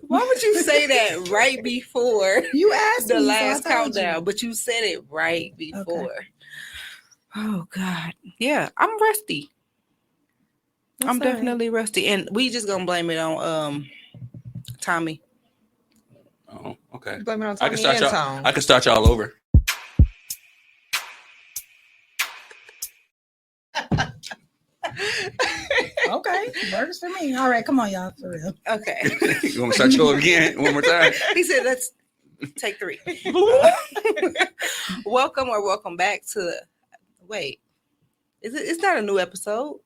Why would you say that right before You asked the me, last so I told countdown? you. But you said it right before. Okay. Oh God, yeah, I'm rusty. That's I'm all right. definitely rusty, and we just gonna blame it on Tommy. Oh, okay. Blame it on I can Tommy start and y'all. Tone. I can start y'all over. Okay, works for me. All right, come on, y'all, for real. Okay. You want me to start you over again one more time? He said, "Let's take 3." Welcome back to. Wait, is it? It's not a new episode.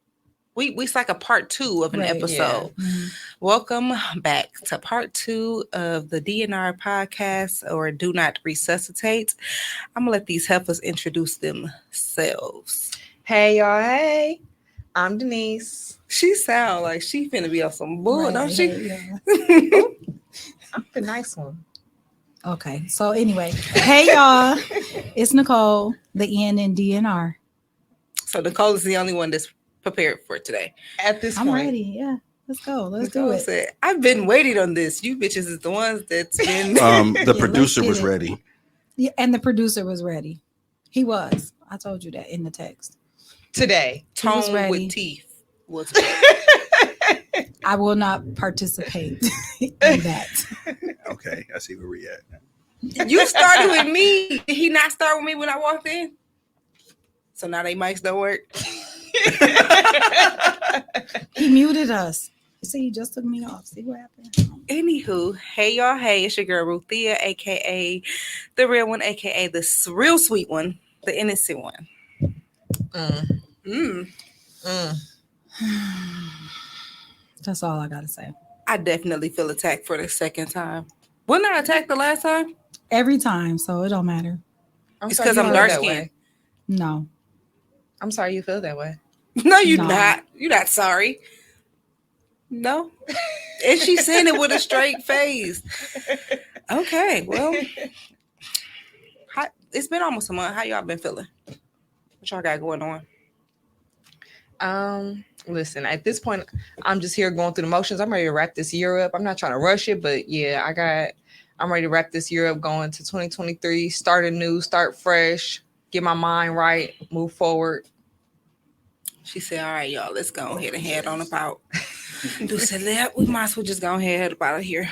It's like a part 2 of an Right, episode. yeah. Mhm. Welcome back to part 2 of the DNR podcast, or Do Not Resuscitate. I'm gonna let these heifers introduce themselves. Hey, y'all. Hey, I'm Denise. She sound like she finna be on some bull, Right, don't she? yeah. I'm the nice one. Okay, so anyway, hey y'all, it's Nicole, the N in DNR. So Nicole is the only one that's prepared for today. At this I'm point, ready. Yeah, let's go. Let's Nicole do it. said, "I've been waiting on this. You bitches is the ones that's been." The let's producer get was it. ready. Yeah, and the producer was ready. He was. I told you that in the text. today. He was Tone ready. with teeth was ready. I will not participate in that. Okay, I see where we at. You started with me. Did he not start with me when I walked in? So now they mics don't work. He muted us. See, he just took me off. See what happened? Anywho, hey y'all, hey, it's your girl Ruthia, aka the real one, aka the real sweet one, the innocent one. That's all I gotta say. I definitely feel attacked for the second time. Wasn't I attacked the last time? Every time, so it don't matter. It's sorry 'cause you I'm feel dark that skinned. way. No. I'm sorry you feel that way. No, you're No. not. You're not sorry. No. And she's saying it with a straight face. Okay, well, it's been almost a month. How y'all been feeling? What y'all got going on? Listen, at this point, I'm just here going through the motions. I'm ready to wrap this year up. I'm not trying to rush it, but yeah, I'm ready to wrap this year up, going to 2023, start anew, start fresh, get my mind right, move forward. She said, all right, y'all, let's go ahead and head on about. Dude said, we might as well just go ahead and head up out of here.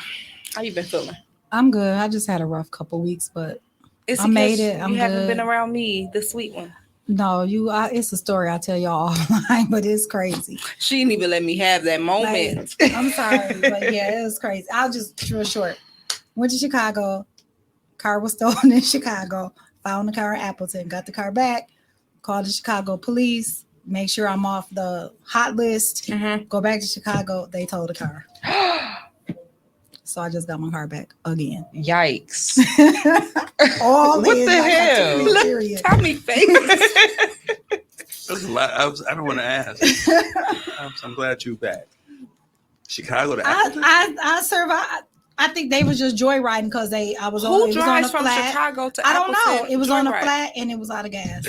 How you been feeling? I'm good. I just had a rough couple weeks, but It's I made because it. I'm you haven't good. been around me, the sweet one. no, it's a story I tell y'all offline, but it's crazy. She didn't even let me have that moment. Like, I'm sorry, but yeah, it was crazy. I'll just real short. Went to Chicago. Car was stolen in Chicago. Found the car in Appleton. Got the car back. Called the Chicago police. Make sure I'm off the hot list. Mm-hmm. Go back to Chicago. They towed the car. So I just got my car back again. Yikes. All What in, the like, hell? a 2-week period. Tommy face. That's a lot. I don't want to ask. I'm glad you're back. Chicago to Appleton? I survived. I think they was just joyriding because I was on. Who It was on a drives from flat. Chicago to I don't know. Appleton? It was on a Joyride. flat and it was out of gas.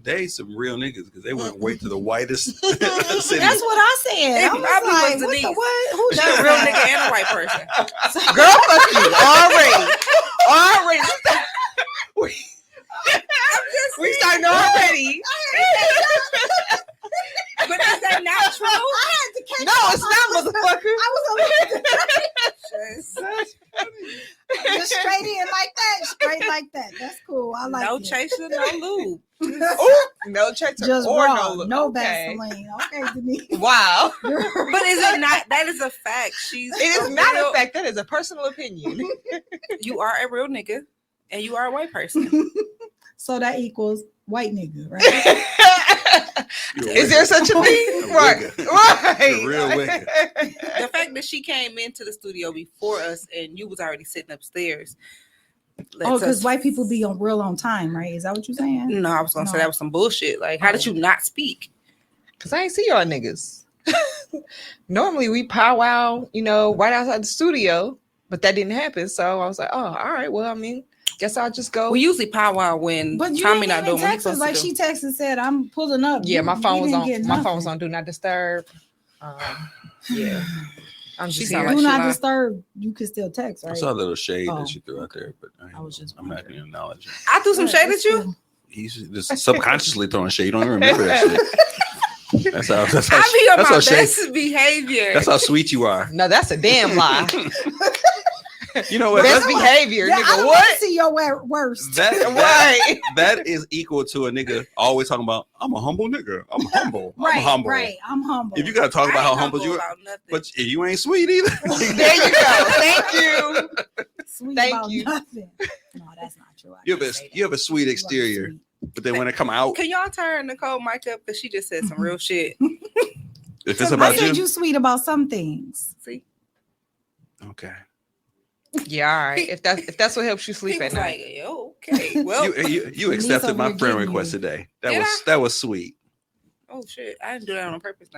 They some real niggas because they went way to the whitest city. That's what I said. It I was probably like, was what the Denise. what? Who She's does a real that? nigga and a white person. Girl, fuck you. Already. We starting already. But is that not true? I had to catch No, up. it's not, motherfucker. I was just straight in like that. Straight like that. That's cool. I like No it. chaser, no lube. Ooh, no chaser Just or raw. no. No okay. Vaseline. Okay, Denise. Wow. But is it not? That is a fact. It is not a fact. That is a personal opinion. You are a real nigga, and you are a white person. So that equals white nigga, right? Is there such a thing? A Right. wigger. Right. A real wigger. The fact that she came into the studio before us and you was already sitting upstairs. Oh, because white people be on time, right? Is that what you're saying? No, I was gonna say that was some bullshit. Like, how did you not speak? Because I ain't see y'all niggas. Normally we powwow, right outside the studio, but that didn't happen. So I was like, oh, all right. Well, I mean, guess I'll just go. We usually powwow when But you Tommy didn't not even doing what he's text us supposed like to do. she texted and said, I'm pulling up. Yeah, my phone was didn't on. get My phone nothing. was on Do Not Disturb. Yeah. I'm She just sound here. like Do she not lied. disturb. You can still text, I right? saw a little shade Oh, that she threw out there, but I was just I'm not wondering. even acknowledging. I threw some Right, shade that's at you. cool. He's just subconsciously throwing shade. You don't even remember that shit. That's how. That's how. I be on That's my how shade. best behavior. That's how sweet you are. No, that's a damn lie. You know what? Best That's, behavior, Yeah, I nigga. don't want What? to see your worst. that Right. that is equal to a nigga always talking about. I'm a humble nigga. I'm humble. I'm Right, humble. right. I'm humble. If you gotta talk I about how ain't humble you are, about nothing. but you ain't sweet either. There you go. Thank you. Sweet Thank about you. nothing. No, that's not true. I You can't say that. have a sweet You are exterior, sweet. but then when it come out, Can y'all turn Nicole mic up because she just said some real shit? if it's I about said you, you sweet about some things. See, okay. Yeah, all right. If that's what helps you he sleep was at night. like, "Yo, okay, well, You Denise accepted over my here friend getting request you. today. Did I? That was sweet. oh shit, I didn't do that on purpose."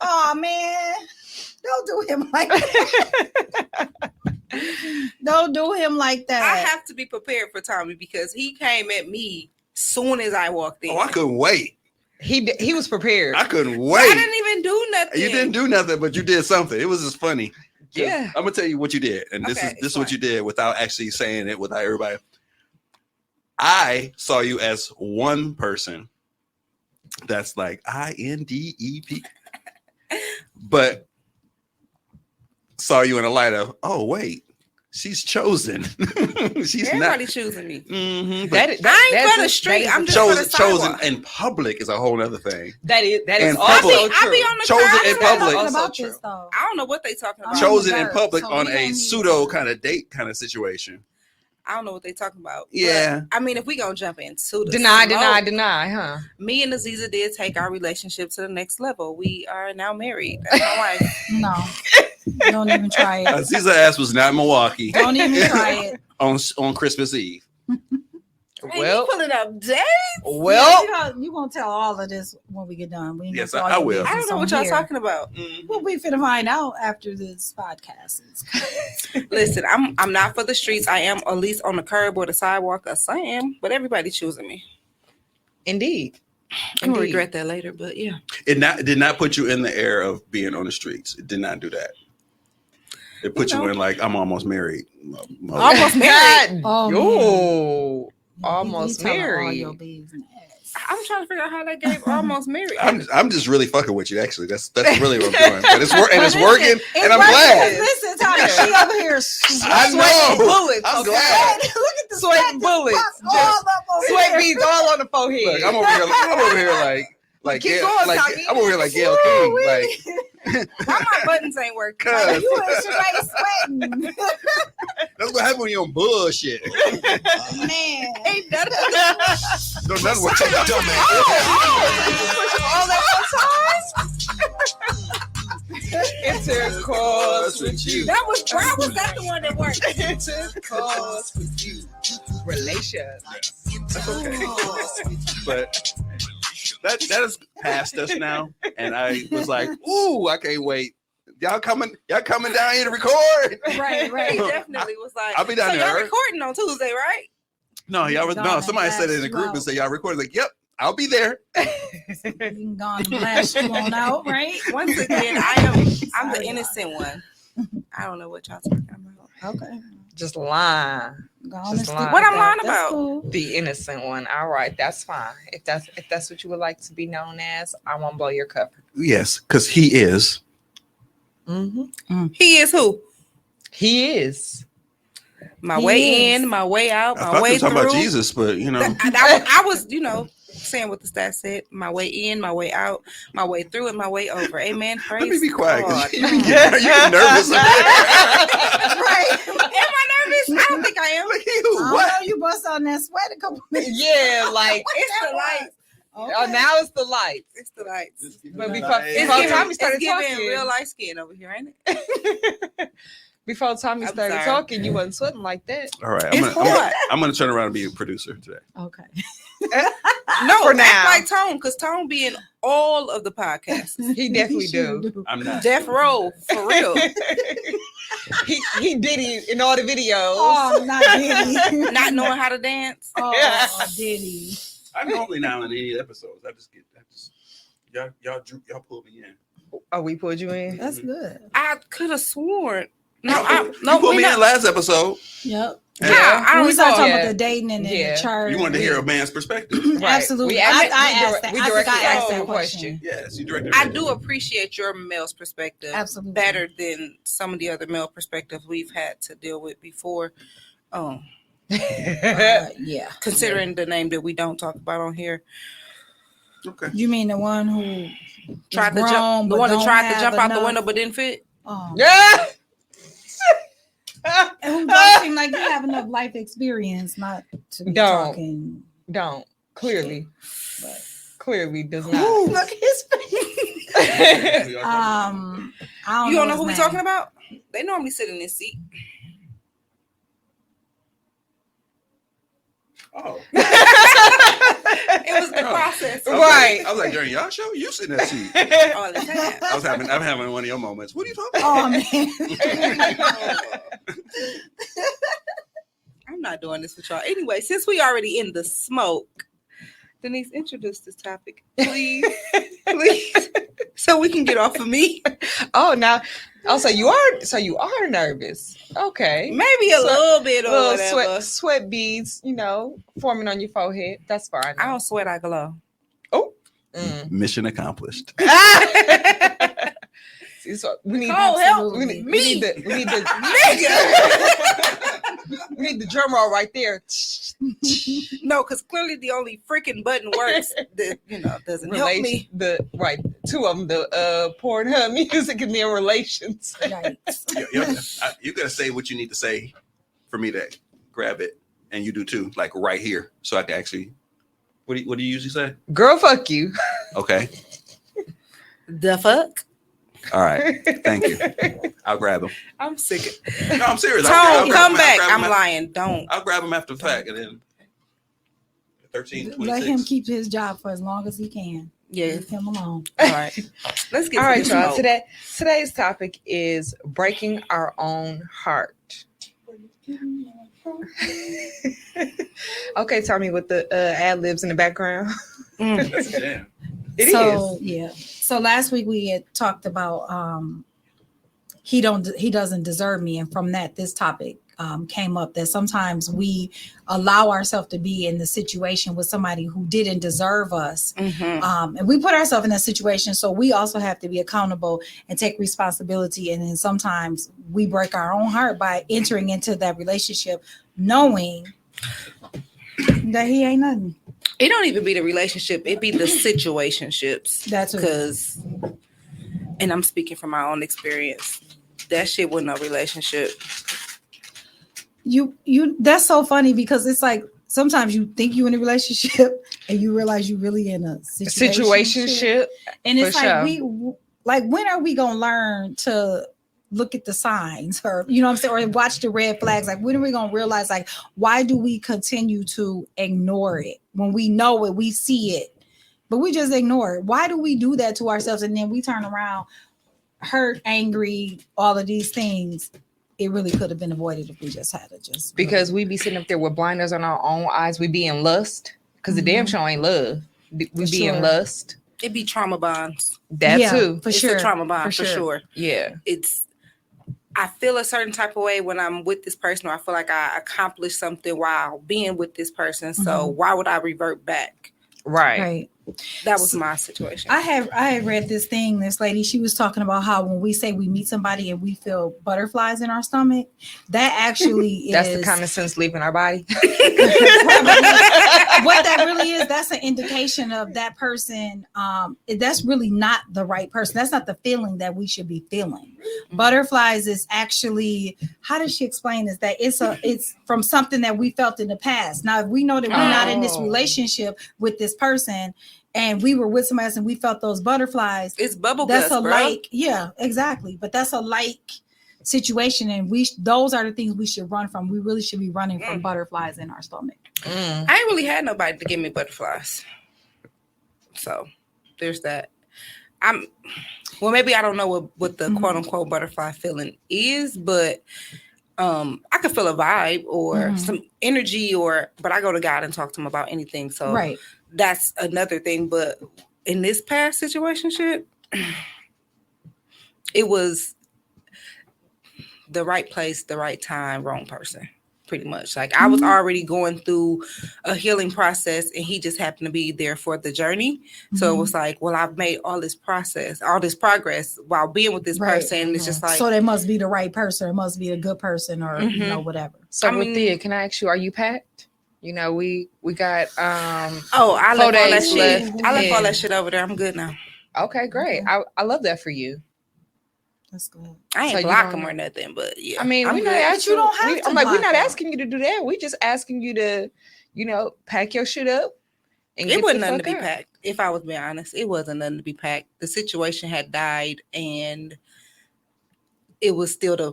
Oh man, don't do him like that. Don't do him like that. I have to be prepared for Tommy because he came at me soon as I walked in. Oh, I couldn't wait. He was prepared. I couldn't I wait. didn't even do nothing. You didn't do nothing, but you did something. It was just funny. 'Cause Yeah. I'm gonna tell you what you did, and this Okay, is what explain. you did without actually saying it, without everybody. I saw you as one person. That's like INDEP, but saw you in a light of, oh wait, she's chosen. She's Everybody not. choosing me. Mhm, but That I ain't that's for the a- street. that is I'm a- just for the chosen sidewalk. in public is a whole other thing. that is in also public. I true. be on the Chosen crowd in too. public. Talking Also about true. this though. I don't know what they talking about. I'm Chosen the in dirt, public so on we a don't need pseudo that. kind of date kind of situation. I don't know what they talking about. But, Yeah. I mean, if we gonna jump into the Deny, smoke, huh? me and Aziza did take our relationship to the next level. We are now married. That's my wife. No, don't even try it. Aziza ass was not in Milwaukee Don't even try it. on Christmas Eve. Hey, Well, you pulling up dates? well, you gonna tell all of this when we get done. We ain't Yes, gonna tell I your will. business I don't know on what y'all here. talking about. Well, we finna find out after this podcast is. Listen, I'm not for the streets. I am at least on the curb or the sidewalk or something, but everybody choosing me. indeed. I'm gonna Indeed. regret that later, but yeah. It did not put you in the air of being on the streets. It did not do that. It put you, know. in like, I'm almost married. Almost married. Oh, Yo, You almost telling all married. your business. I'm trying to figure out how that gave almost married. I'm just really fucking with you. Actually, that's really what I'm doing. But it's working, Listen, and it's I'm working. glad. Listen, Tony, she over here I Sweating know. bullets. I'm okay? glad. Look at the Sweating sweat just bullets. popped all up over Sweat here. beads all on the forehead. Look, I'm over here like Keep Gail, going, like Tommy. I'm over here like Gail King. Like Why my buttons ain't working? Cause You and Sheree sweating. that's what happens when you're on bullshit. Man. Ain't nothing. No, nothing what you all that intercourse with you. That was why was that the one that worked? Intercourse with you. Relations. That's okay. But that is past us now, and I was like, "Ooh, I can't wait! Y'all coming down here to record?" Right. He definitely was like, I'll be down so there. y'all recording on Tuesday, right? No, y'all was no. Gonna Somebody said it in the blast group you and out. said y'all recording. Like, yep, I'll be there. You can go on and blast you on out, right? Once again, I'm the Sorry, innocent one. I don't know what y'all talking about. Okay. Just lying. Go on and Just stick lying. with What I'm that. lying That's about? cool. The innocent one. All right, that's fine. If that's what you would like to be known as, I won't blow your cover. Yes, because he is. Mm-hmm. He is who? He is. My He way is. in, my way out, I my thought you way were talking through. about Jesus, but you know, I was, saying what the stat said. My way in, my way out, my way through, and my way over. Amen. Praise let me be quiet. 'Cause God. you get nervous. Right. Am I nervous? I don't think I am. Look at you. I What? know you bust on that sweat a couple minutes. Yeah, like It's the lights. oh, now it's the lights. It's the lights. But before- Nice. It's Before giving, Tommy started it's giving talking. real light skin over here, ain't it? Before Tommy I'm started sorry. talking, you wasn't sweating like that. All right, It's hot. I'm gonna turn around and be a producer today. Okay. No, For act now. like Tone, because Tone be in all of the podcasts. He definitely Sure do. I'm not. Death Row, for real. he did it in all the videos. Oh, not Diddy. Not knowing how to dance. Oh, Diddy. I'm normally not on any episodes. Y'all pull me in. Oh, we pulled you in. That's good. I could have sworn. No, You put me in last episode. Yep. Yeah, I When don't we started recall. talking Yeah. about the dating and then Yeah. the chart. You wanted to hear a man's perspective. Right. Absolutely. We I asked- asked that. we I think directed I asked the that question. question. Yes, you directed. I do appreciate your male's perspective Absolutely. better than some of the other male perspectives we've had to deal with before. Yeah. Considering the name that we don't talk about on here, Okay. You mean the one who tried to grown, jump, the but one that don't tried to have jump out the enough- window but didn't fit. Oh. Yeah. And who don't seem like you have enough life experience not to be Don't. talking. Don't. Clearly. But Clearly does Ooh, not. look at his face. I don't You don't know his who we're name. talking about? They normally sit in this seat. Oh. It was the process. Right. I was like, during y'all show, you sit in that seat. All the time. I'm having one of your moments. What are you talking about? Oh man. I'm not doing this with y'all. Anyway, since we already in the smoke, Denise, introduce this topic, please. Please. So we can get off of me. Oh, now. Oh, so you are nervous. Okay. Maybe a So- little bit or Little whatever. sweat beads, forming on your forehead. That's fine. I don't sweat, I glow. Mm. Mission accomplished. See, so we need Oh, help we need, me. we need the we need the drum roll right there. No, because clearly the only freaking button works that doesn't help me. Two of them, the Pornhub music and then relations. Yikes. You gotta say what you need to say for me to grab it, and you do too, like right here, so I can actually. What do you usually say? Girl, fuck you. Okay, The fuck? all right, thank you. I'll grab him. I'm sick. No, I'm serious. Tone, come I'll back. grab I'm him lying. Don't. I'll grab him after the fact, and then 13:26. Let him keep his job for as long as he can. Yeah. Leave him alone. All right. Let's get All to right, the y'all. smoke. Today's topic is breaking our own heart. Okay, tell me with the ad libs in the background. Mm. That's a jam. It is. Yeah. So last week we had talked about he doesn't deserve me, and from that this topic came up, that sometimes we allow ourselves to be in the situation with somebody who didn't deserve us. Mhm. And we put ourselves in that situation, so we also have to be accountable and take responsibility. And then sometimes we break our own heart by entering into that relationship knowing that he ain't nothing. It don't even be the relationship. It be the situationships. That's what Because, and I'm speaking from my own experience, that shit wasn't a relationship. you that's so funny, because it's like sometimes you think you in a relationship and you realize you really in a Situationship. and it's for like sure. when are we gonna learn to look at the signs, or you know what I'm saying, or watch the red flags? Like, when are we gonna realize, like, why do we continue to ignore it when we know it, we see it, but we just ignore it? Why do we do that to ourselves, and then we turn around hurt, angry, all of these things? It really could have been avoided if we just had it Because we be sitting up there with blinders on our own eyes. We be in lust. Because the damn show ain't love. We For be in sure. lust. It be trauma bonds. That Yeah, too. for It's sure, a trauma bond for sure. Yeah. I feel a certain type of way when I'm with this person, or I feel like I accomplished something while being with this person. So why would I revert back? Right. Right. That was my situation. I had read this thing. This lady, she was talking about how when we say we meet somebody and we feel butterflies in our stomach, that actually That's is the kind of sense leaving our body. what that really is. That's an indication of that person. That's really not the right person. That's not the feeling that we should be feeling. Butterflies is actually, how does she explain this? That it's from something that we felt in the past. Now, if we know that we're not in this relationship with this person, and we were with somebody else and we felt those butterflies, It's bubble that's guts, a bro. like, yeah, exactly. But that's a like situation, and those are the things we should run from. We really should be running from butterflies in our stomach. Mm. I ain't really had nobody to give me butterflies. So there's that. Maybe I don't know what the quote unquote butterfly feeling is, but I could feel a vibe or some energy, but I go to God and talk to him about anything. So Right. that's another thing. But in this past situationship, it was the right place, the right time, wrong person. Pretty much. Like I was already going through a healing process and he just happened to be there for the journey. So it was like, well, I've made all this progress while being with this Right. person. It's just like, so they must be the right person, it must be a good person, or you know, whatever. So I with mean- Thea, can I ask you, are you packed? You know, we got I 4 left all that days shit. left. I left all Yeah. that shit over there. I'm good now. Okay, great. Okay. I love that for you. That's good. I ain't So you block don't- him or nothing, but yeah. I mean, I'm we're not good. asking you don't have to I'm like, we're block not them. asking you to do that. We just asking you to, you know, pack your shit up. And It get wasn't the nothing to fuck be out. packed. If I was being honest, it wasn't nothing to be packed. The situation had died, and it was still the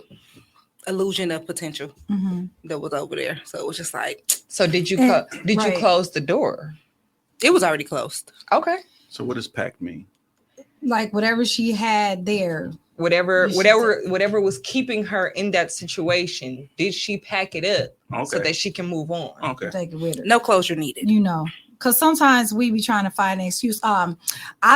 illusion of potential Mhm. that was over there. So it was just like So did you And- did you right. close the door? it was already closed. Okay. So what does packed mean? Like whatever she had there. Whatever You should whatever was keeping her in that situation, did she pack it up so Okay. that she can move on? Okay. Take it with her. No closure needed. You know, because sometimes we be trying to find an excuse. I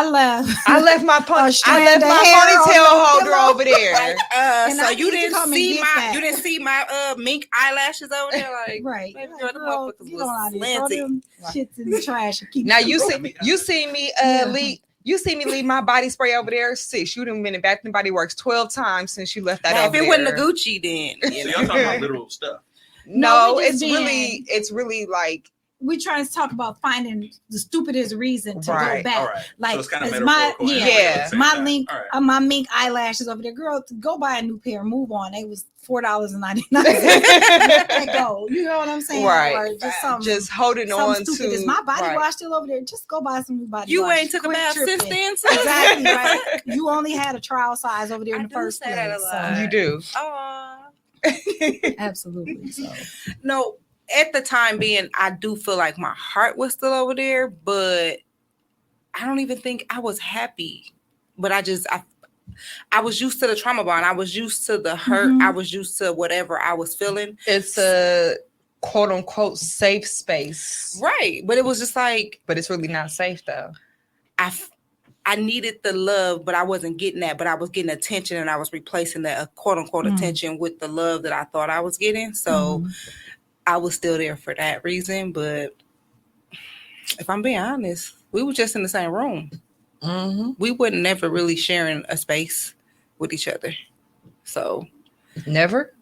left. I left my strand of hair on ponytail your holder pillow. over there. And So I you need to didn't come and see get my that. you didn't see my mink eyelashes over there, like Right. Baby Like, girl, them girl, motherfuckers you was don't know how to throw slanty. them shits in the trash and keep Now them you moving. see me Yeah. leave my body spray over there. Sis, you done been in Bath and Body Works 12 times since you left that Now, if over it wasn't the there. Gucci, then you So know. y'all talking about literal stuff. No, No, we just it's really like We trying to talk about finding the stupidest reason to Right. go back. All right. Like, so it's kind of it's my- metaphorical. and yeah. real at the same My time. link, All right. my mink eyelashes over there, girl. Go buy a new pair, move on. It was $4.99. Let that go. You know what I'm saying? Right. Or just something, just holding on something stupid. to Is my body right. wash still over there? Just go buy some new body You wash. ain't took a Quit bath since tripping. then. sis? Exactly right. You only had a trial size over there in I the do first say that a place. lot. So, You do. Aw. absolutely. So No, at the time being, I do feel like my heart was still over there, but I don't even think I was happy. But I was used to the trauma bond. I was used to the hurt. Mhm. I was used to whatever I was feeling. It's a quote unquote safe space, Right. But it was just like but it's really not safe though. I needed the love, but I wasn't getting that. But I was getting attention, and I was replacing that quote unquote Mm. attention with the love that I thought I was getting. So mhm. I was still there for that reason. But if I'm being honest, we were just in the same room. Mm-hmm. We wouldn't never really sharing a space with each other. So Never.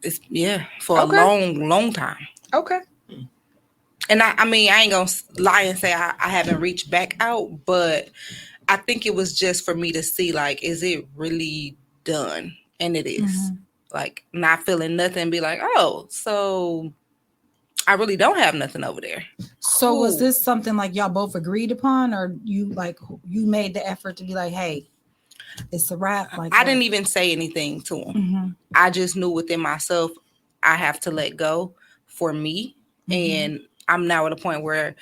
it's for Okay. a long time. Okay. And I mean, I ain't gonna lie and say I haven't reached back out, but I think it was just for me to see, like, is it really done? And it is. Mhm. Like, not feeling nothing, be like, oh, so I really don't have nothing over there. So was Cool. this something like y'all both agreed upon, or you made the effort to be like, hey, it's a wrap? Like I didn't even say anything to him. Mhm. I just knew within myself I have to let go for me. Mhm. And I'm now at a point where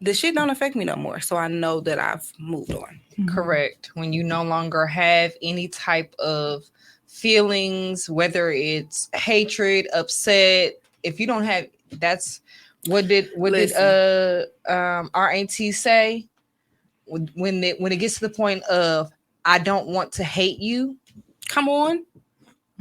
the shit don't affect me no more. So I know that I've moved on. Mhm. Correct. When you no longer have any type of feelings, whether it's hatred, upset, if you don't have, that's what did our auntie say when it gets to the point of I don't want to hate you. Come on.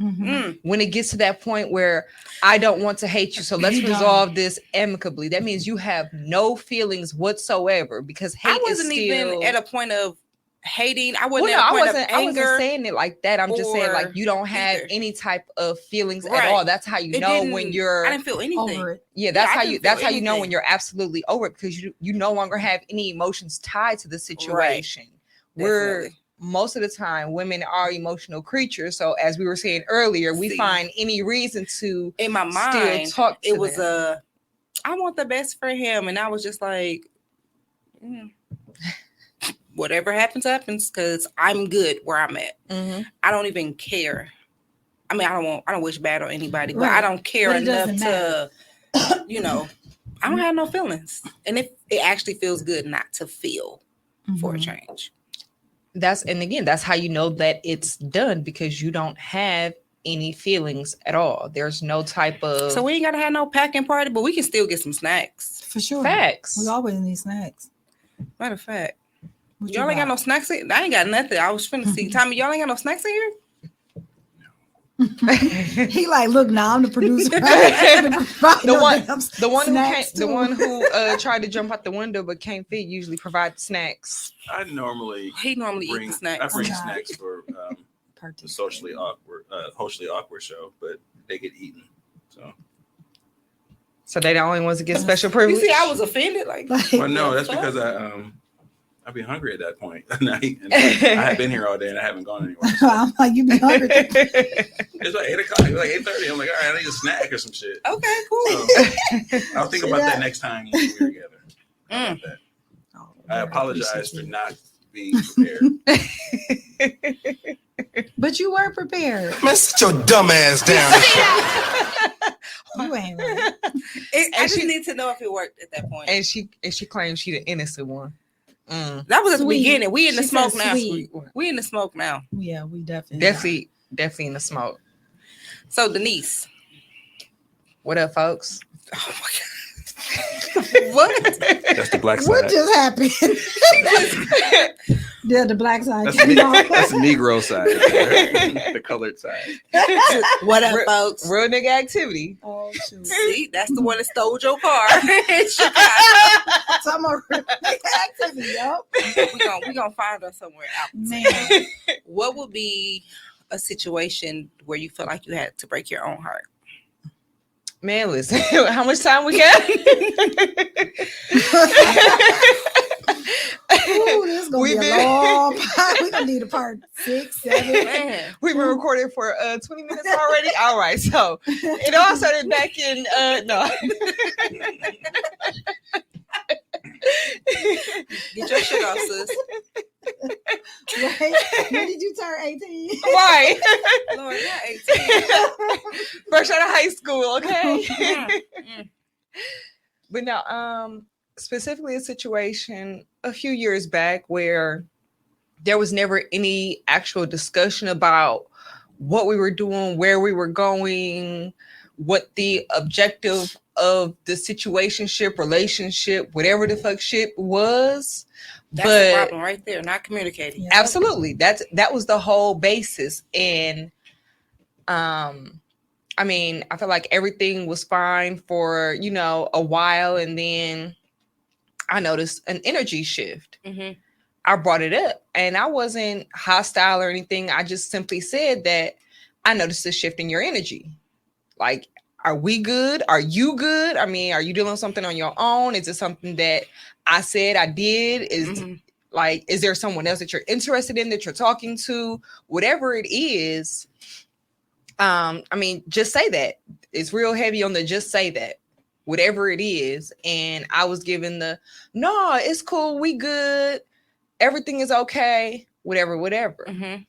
Mhm. Mm. When it gets to that point where I don't want to hate you, so let's You don't. resolve this amicably. That means you have no feelings whatsoever, because hate I wasn't is still even at a point of hating. I Well, wasn't no, at a I point wasn't. of I wasn't anger. saying it like that. I'm just saying, like, or you don't have either. any type of feelings Right. at all. That's how you It know didn't- when I you're. didn't feel anything. Over it. Yeah, that's I how didn't you. feel That's how you know when anything. you're absolutely over it, because you no longer have any emotions tied to the situation. We're Definitely. most of the time women are emotional creatures. So as we were saying earlier, we See. find any reason to In my still mind, talk to it was them. I want the best for him. And I was just like, whatever happens, happens, because I'm good where I'm at. Mhm. I don't even care. I mean, I don't wish bad on anybody, but Right. I don't care But it enough doesn't to, I don't have no feelings. And it actually feels good not to feel for a Mhm. change. And again, that's how you know that it's done, because you don't have any feelings at all. There's no type of So we ain't gotta have no packing party, but we can still get some snacks. For sure. facts. We always need snacks. Matter of fact, What you Y'all ain't got no snacks in. I ain't got nothing. I was finna see. Tommy, y'all ain't got no snacks in here. He like, look, now I'm the producer. The one who tried to jump out the window but can't fit usually provides snacks. I normally He normally bring eats snacks. I bring Okay. snacks for the socially awkward show, but they get eaten. So they the only ones that get special You privilege. see, I was offended. Like, Well, no, that's fuck? because I'd be hungry at that point. And I have been here all day and I haven't gone anywhere. So I'm like, you be hungry. it's like 8 o'clock. It's like 8:30. I'm like, all right, I need a snack or some shit. Okay, cool. So, I'll think about that next time we're together. How about that? Oh, I Lord, apologize appreciate for you. not being prepared. But you were prepared. Man, sit your dumb ass down. You ain't right. I just need to know if it worked at that point. and she claims she the innocent one. That was at the Sweet. beginning. We in the She smoke said now. sweet. We in the smoke now. Yeah, we definitely. Definitely in the smoke. So Denise, What up, folks? oh my god, what? That's the black What side. just happened? Yeah, the black side. That's came off. the Negro side. The colored side. What up, Real- folks? Real nigga activity. Oh shoot! See, that's the one that stole your car in Chicago. Some are activity, yo. We gonna find her somewhere out. Man, What would be a situation where you feel like you had to break your own heart? Man, listen, how much time we got? ooh, this is gonna We be been- a long part. We gonna need a part 6, 7. Man, We've been recording for 20 minutes already. All right, so it all started back in no. get your shit off, sis. Right? When did you turn 18? Right. Lord, not 18. Fresh out of high school, okay? Mm. But no, specifically a situation a few years back where there was never any actual discussion about what we were doing, where we were going, what the objective of the situationship, relationship, whatever the fuck shit was. That's the But problem right there. Not communicating. Yeah. absolutely, that was the whole basis. And I mean, I feel like everything was fine for, a while. And then I noticed an energy shift. Mm-hmm. I brought it up and I wasn't hostile or anything. I just simply said that I noticed a shift in your energy. Like, are we good? Are you good? I mean, are you doing something on your own? Is it something that I said I did? Is there someone else that you're interested in, that you're talking to? Whatever it is, I mean, just say that. It's real heavy on the just say that. Whatever it is. And I was given no, it's cool. We good. Everything is okay. Whatever. Mm-hmm.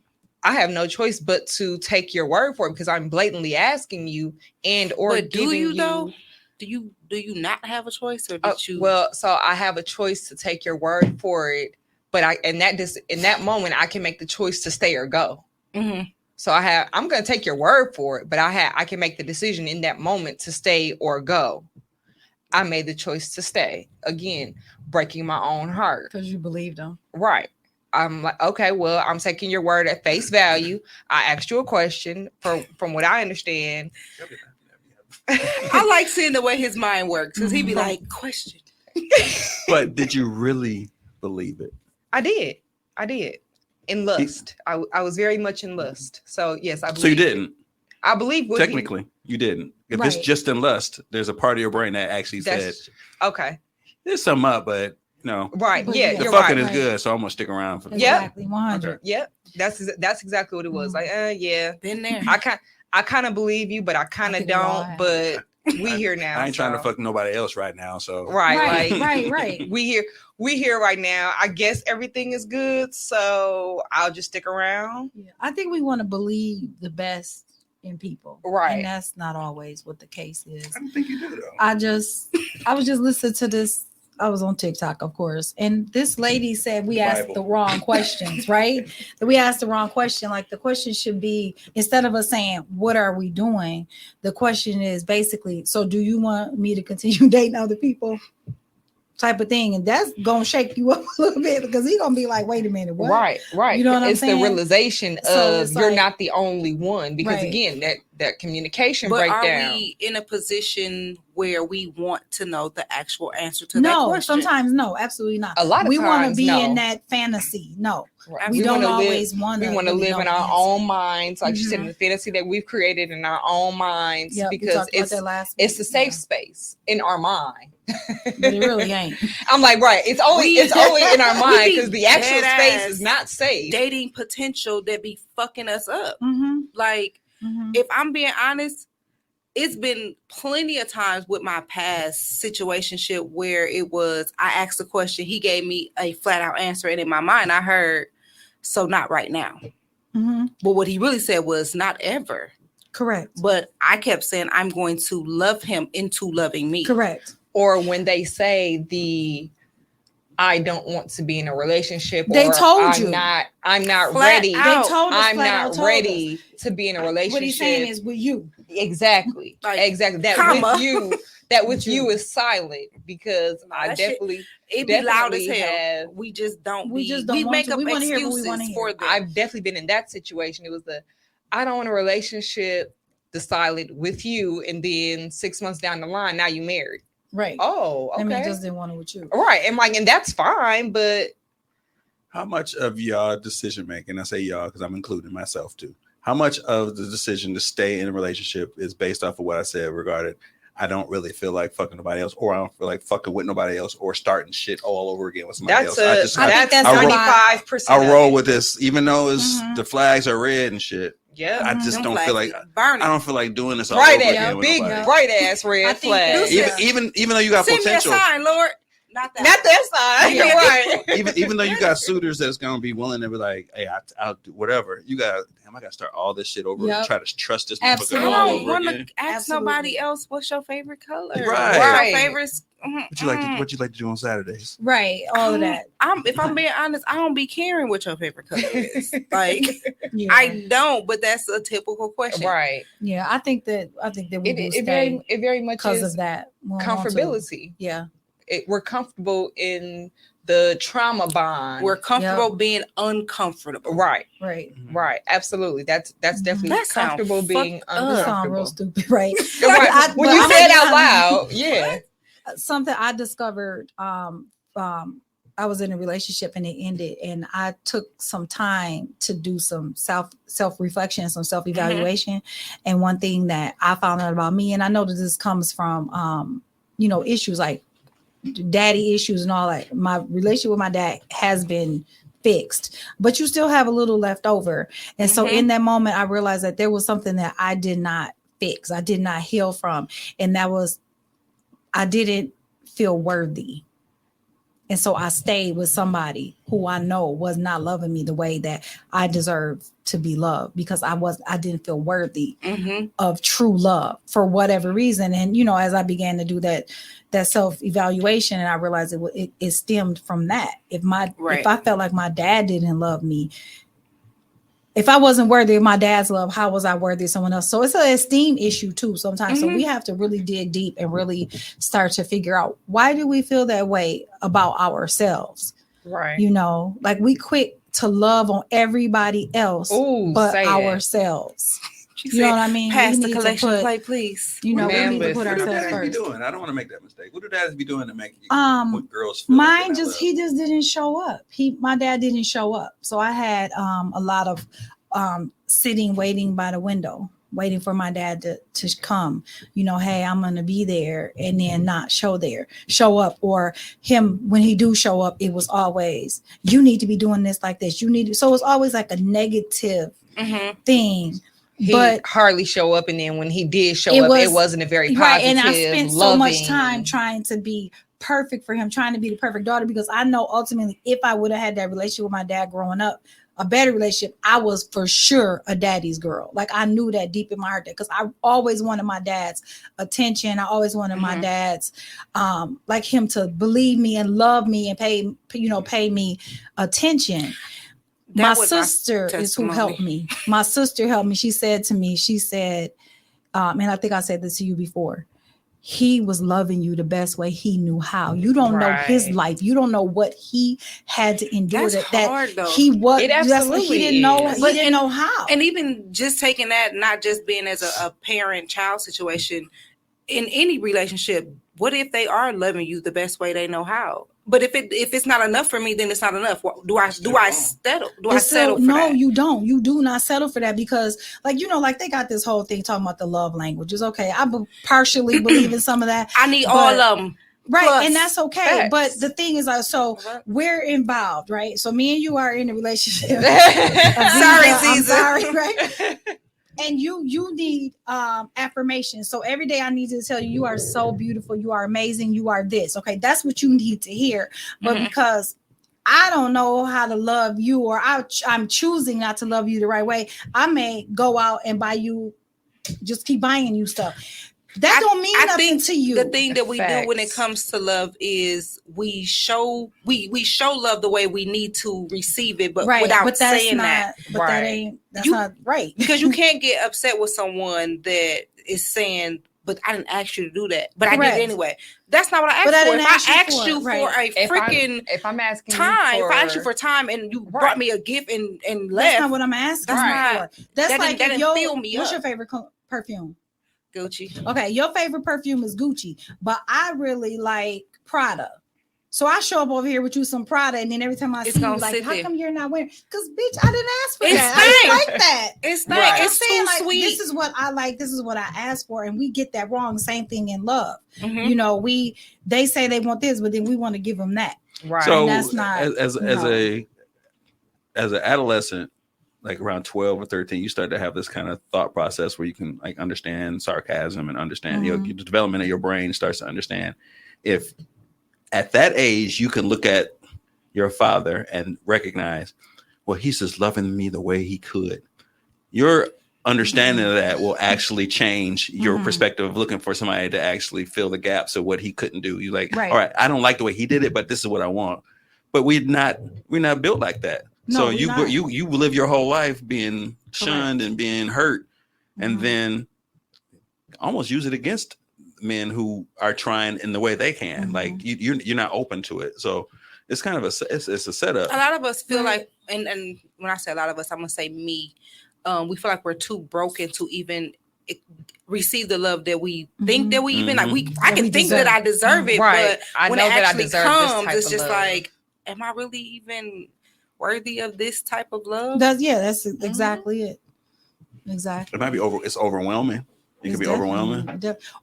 I have no choice but to take your word for it because I'm blatantly asking you But do giving you though? Do you not have a choice, or did you? Well, so I have a choice to take your word for it, but in that moment I can make the choice to stay or go. Mm-hmm. So I'm going to take your word for it, but I can make the decision in that moment to stay or go. I made the choice to stay. Again, breaking my own heart. Because you believed them. Right. I'm like, okay, well, I'm taking your word at face value. I asked you a question from what I understand. I like seeing the way his mind works, because he'd be like, question. But did you really believe it? I did. In lust. I was very much in lust. So yes, I believe. So you didn't. I believe what Technically, you didn't. If it's Right. just in lust, there's a part of your brain that actually said, That's okay. there's something up, but no. Right. But Yeah, yeah. The you're fucking right. is good, so I'm gonna stick around for Yeah. Exactly, 100. Yep. That's exactly what it was. Like, yeah. Been there. I kind of believe you, but I kind I of think we all don't. have. But we here now. I ain't trying to so- fuck nobody else right now, so Right. Like right. we here right now. I guess everything is good, so I'll just stick around. Yeah. I think we want to believe the best in people. Right. And that's not always what the case is. I don't think you do though. I was just listening to this. I was on TikTok, of course, and this lady said we asked the wrong questions, right? That we asked the wrong question. Like, the question should be, instead of us saying, what are we doing? The question is basically, so do you want me to continue dating other people? type of thing, and that's gonna shake you up a little bit because he's gonna be like, wait a minute, what? Right. You know what I'm it's saying? the realization So of it's you're like- not the only one, because Right. again, that communication But are breakdown. we in a position where we want to know the actual answer to that No, question? sometimes no, absolutely not. A lot of we want to times, be no. in that fantasy. No, Right. we don't wanna always want to. We want to live in our own minds, like you said, in Mhm. the fantasy that we've created in our own minds, Yeah, because it's the safe space in our mind. but it really ain't. I'm like, right. It's only in our mind, be because the actual dead space ass is not safe. Dating potential that be fucking us up. Mm-hmm. Like, Mm-hmm. if I'm being honest, it's been plenty of times with my past situationship where it was, I asked a question, he gave me a flat out answer, and in my mind I heard, so not right now. Mm-hmm. But what he really said was not ever. Correct. But I kept saying I'm going to love him into loving me. Correct. Or when they say I don't want to be in a relationship, They or told you. I'm not Flat ready. out. They told us. I'm flat out not told ready to be in a us. relationship. What he's saying is with you. Exactly. Like, exactly. That comma. with you, that with With you you. is silent, because No, I that shit- definitely It be loud as Definitely hell. have- We just don't. We just don't We want make to. up We wanna hear what we excuses wanna hear. for them. I've definitely been in that situation. It was I don't want a relationship, the silent with you, and then 6 months down the line, now you married. Right. Oh, I mean, okay. just didn't want it with you. Right. And that's fine, but How much of y'all decision making, I say y'all because I'm including myself too, how much of the decision to stay in a relationship is based off of what I said regarding I don't really feel like fucking nobody else, or I don't feel like fucking with nobody else, or starting shit all over again with somebody else. I think that's I roll- 95%. I roll with this, even though it's Mhm. the flags are red and shit. Yeah. I just Them don't flags feel like be burning. I don't feel like doing this all Bright over ass, again with big, nobody. bright ass I red think flag. that's- Yeah. Even though you got Send potential, me a sign, Lord. Not that. Not that side. Yeah. You're right. even though you got suitors that's gonna be willing to be like, hey, I'll do whatever. You got, damn, I gotta start all this shit over Yep. and try to trust this Absolutely. motherfucker I all don't over want again. to ask Absolutely. nobody else what's your favorite color. Right. What's Right. your favorite? What you like to do on Saturdays? Right. All of that. If I'm being honest, I don't be caring what your favorite color is. Like, Yeah. I don't, but that's a typical question. Right. Yeah. I think that we do stay It very much because is of that. We don't want to. comfortability. Yeah. We're comfortable in the trauma bond. We're comfortable being uncomfortable. right. Right. Right. Absolutely. That's definitely That sound comfortable being fucked up. That sound real uncomfortable. stupid, right? Right. When you I'm say it gonna out be loud, yeah. Something I discovered. I was in a relationship and it ended, and I took some time to do some self reflection, some self evaluation. And one thing that I found out about me, and I know that this comes from issues like daddy issues and all that. My relationship with my dad has been fixed, but you still have a little left over. And so in that moment, I realized that there was something that I did not fix, I did not heal from, and that was I didn't feel worthy. And so I stayed with somebody who I know was not loving me the way that I deserved to be loved, because I didn't feel worthy of true love for whatever reason. And, as I began to do that self-evaluation, and I realized it stemmed from that. If I felt like my dad didn't love me, if I wasn't worthy of my dad's love, how was I worthy of someone else? So it's an esteem issue too sometimes. So we have to really dig deep and really start to figure out, why do we feel that way about ourselves? Right. Like we quick to love on everybody else, but say that. ourselves. She You know what I mean? Pass We the need to collection put- plate, please. We Man, need to listen. put What do ourselves daddies be first. doing? I don't want to make that mistake. What do daddies be doing to make what girls feel? Mine like he just didn't show up. My dad didn't show up. So I had a lot of sitting, waiting by the window, waiting for my dad to come, hey, I'm going to be there, and then not show up, or him, when he do show up, it was always, you need to be doing this like this. So it's always like a negative thing. He But hardly show up, and then when he did show it up, was- it wasn't a very positive, right. And I spent so much loving- time trying to be perfect for him, trying to be the perfect daughter, because I know ultimately if I would have had that relationship with my dad growing up, a better relationship, I was for sure a daddy's girl. Like I knew that deep in my heart, because I always wanted my dad's attention. I always wanted my dad's like him to believe me and love me and pay me attention. My was my sister is who testimony. helped me. My sister helped me. She said to me, and I think I said this to you before, he was loving you the best way he knew how. You don't know his Right. life. You don't know what he had to endure. That's that hard, though. he was. It That's what absolutely he didn't know. is. He didn't know how. And even just taking that, not just being as a parent-child situation, in any relationship, what if they are loving you the best way they know how? But if it's not enough for me, then it's not enough. Do I settle? Do I It's settle still, for no, that? you don't. You do not settle for that because, like, you know, like they got this whole thing talking about the love languages. Okay, I partially believe in some of that. I need but- all of them. Right, Plus, and that's okay. facts. But the thing is, so we're involved, right? So me and you are in a relationship. Sorry, I'm Ziza. sorry, right? And you need affirmation. So every day I need to tell you, you are so beautiful, you are amazing, you are this. Okay, that's what you need to hear. But because I don't know how to love you, or I'm choosing not to love you the right way, I may go out and buy you, just keep buying you stuff. That don't mean nothing to you. The thing that we do when it Facts. comes to love is we show love the way we need to receive it, but right, without but that's saying not, that. But Right. that ain't. That's You- not right. Because you can't get upset with someone that is saying, but I didn't ask you to do that, but I Correct. did it anyway. That's not what I asked But I for. didn't If ask I you asked for it, you for right. a freaking if I'm asking time, you if I asked you for time and you brought Right. me a gift and That's left, not what I'm asking That's you not- for. That's that like didn't if fill me what's up. your favorite perfume? Gucci. Okay, your favorite perfume is Gucci, but I really like Prada. So I show up over here with you some Prada, and then every time I It's see you, gonna like, sit how there. come you're not wearing? Because bitch, I didn't ask for It that. I didn't stinks. like that. It's You not. know what I'm It's saying? too Like, sweet. this is what I like. This is what I asked for, and we get that wrong. Same thing in love. Mhm. You know, they say they want this, but then we want to give them that. Right. So that's not- as an adolescent, like around 12 or 13, you start to have this kind of thought process where you can like understand sarcasm and understand your development of your brain starts to understand. If at that age you can look at your father and recognize, well, he's just loving me the way he could. Your understanding of that will actually change your perspective of looking for somebody to actually fill the gaps of what he couldn't do. You like, Right. all right, I don't like the way he did it, but this is what I want. But we're not built like that. No, So we're not. you live your whole life being shunned and being hurt, and then almost use it against men who are trying in the way they can. Like you're not open to it. So it's kind of it's a setup. A lot of us feel Right. like, and when I say a lot of us, I'm gonna say me. We feel like we're too broken to even receive the love that we think that we even like. I That can we think deserve. that I deserve it, Right. but I when know it that I actually deserve this comes, type it's of just love. like, am I really even worthy of this type of love? That's exactly it. Exactly. It might be it's overwhelming. It can be overwhelming.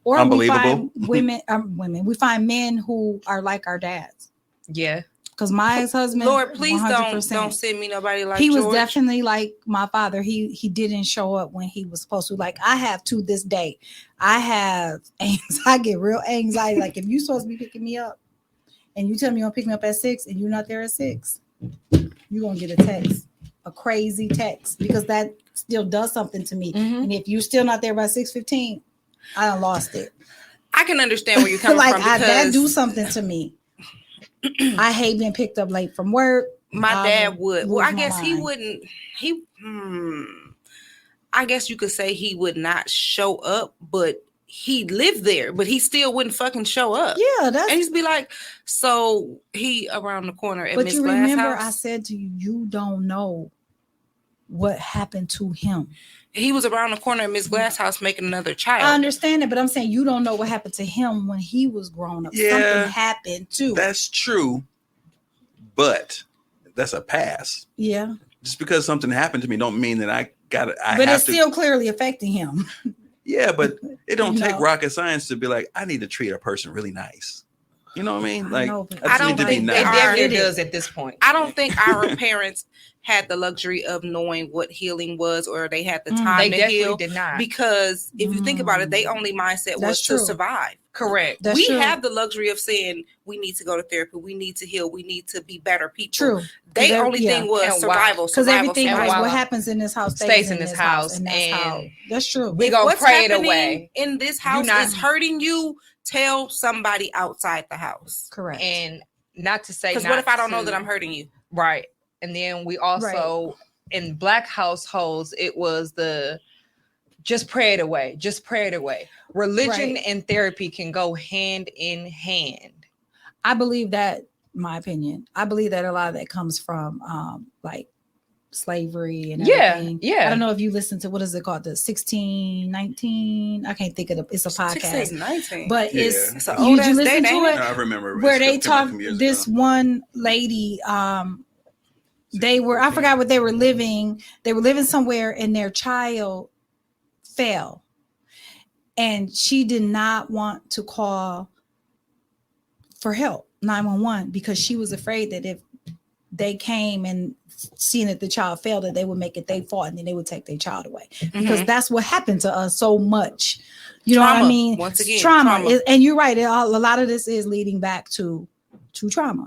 Or Unbelievable. we find women. We find men who are like our dads. Yeah. Because my ex-husband, Lord, please 100%. don't send me nobody like He was George. definitely like my father. He didn't show up when he was supposed to. Like I have to this day. I have I get real anxiety. Like if you supposed to be picking me up and you tell me you're gonna pick me up at 6 and you're not there at 6, you're gonna get a text, a crazy text, because that still does something to me. Mhm. And if you're still not there by 6:15, I done lost it. I can understand where you're coming Like from that because do something to me. I hate being picked up late from work. my I dad would. Well, lose I my guess he mind. wouldn't. I guess you could say he would not show up, but he lived there, but he still wouldn't fucking show up. Yeah, And that's. he'd be like, so he around the corner at But Miss you Glass remember, house. I said to you, you don't know what happened to him. He was around the corner at Miss Glass house making another child. I understand it, but I'm saying you don't know what happened to him when he was grown up. Yeah. Something happened too. That's true, but that's a pass. Yeah, Just because something happened to me don't mean that I got it. but it's still clearly affecting him. Yeah, but it don't take No. rocket science to be like, I need to treat a person really nice. You know what I mean? I Like, know, but I just I need to don't be think It they nice. are. definitely It does is. at this point. I don't think our parents had the luxury of knowing what healing was, or they had the time They to definitely heal. did not. Because if you think about it, their only mindset was That's to true. survive. Correct. That's we true. have the luxury of saying we need to go to therapy, we need to heal, we need to be better people. True. Their 'Cause only thing was And why- survival. Because survival, everything survival. like while what happens in this house stays in this house, and that's and how. That's true. we If gonna what's pray it happening away. in this house not- is hurting you, tell somebody outside the house. Correct. And not to say, Because what if I don't know that I'm hurting you? right? And then we also in Black households, it was the just pray it away. Just pray it away. Religion Right. and therapy can go hand in hand. I believe that, my opinion, I believe that a lot of that comes from like slavery and Yeah, everything. yeah. I don't know if you listen to, what is it called? The 1619. I can't think of it's a podcast. 1619. But Yeah. it's an you old did you ass listen date, to ain't it? No, I remember Where they It's come back talked, from years this ago. one lady, they were, I forgot what they were living somewhere, and their child fell, and she did not want to call for help, 911, because she was afraid that if they came and seeing that the child fell, that they would make it their fault and then they would take their child away, because that's what happened to us so much. You know what I Trauma. mean? Once again, trauma. trauma. And you're right. A lot of this is leading back to trauma,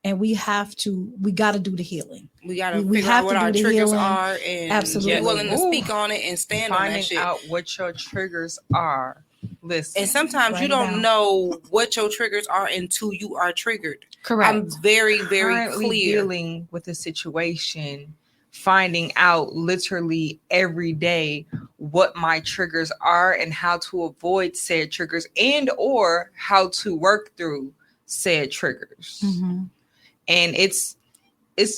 and we got to do the healing. We gotta we figure have out what to our do the triggers healing. are and Absolutely. be willing to Ooh. speak on it and stand on that Finding shit. out what your triggers are. Listen. And sometimes Write you it don't down. know what your triggers are until you are triggered. Correct. I'm very, very currently clear. dealing with a situation, finding out literally every day what my triggers are and how to avoid said triggers, and or how to work through said triggers. Mhm. And it's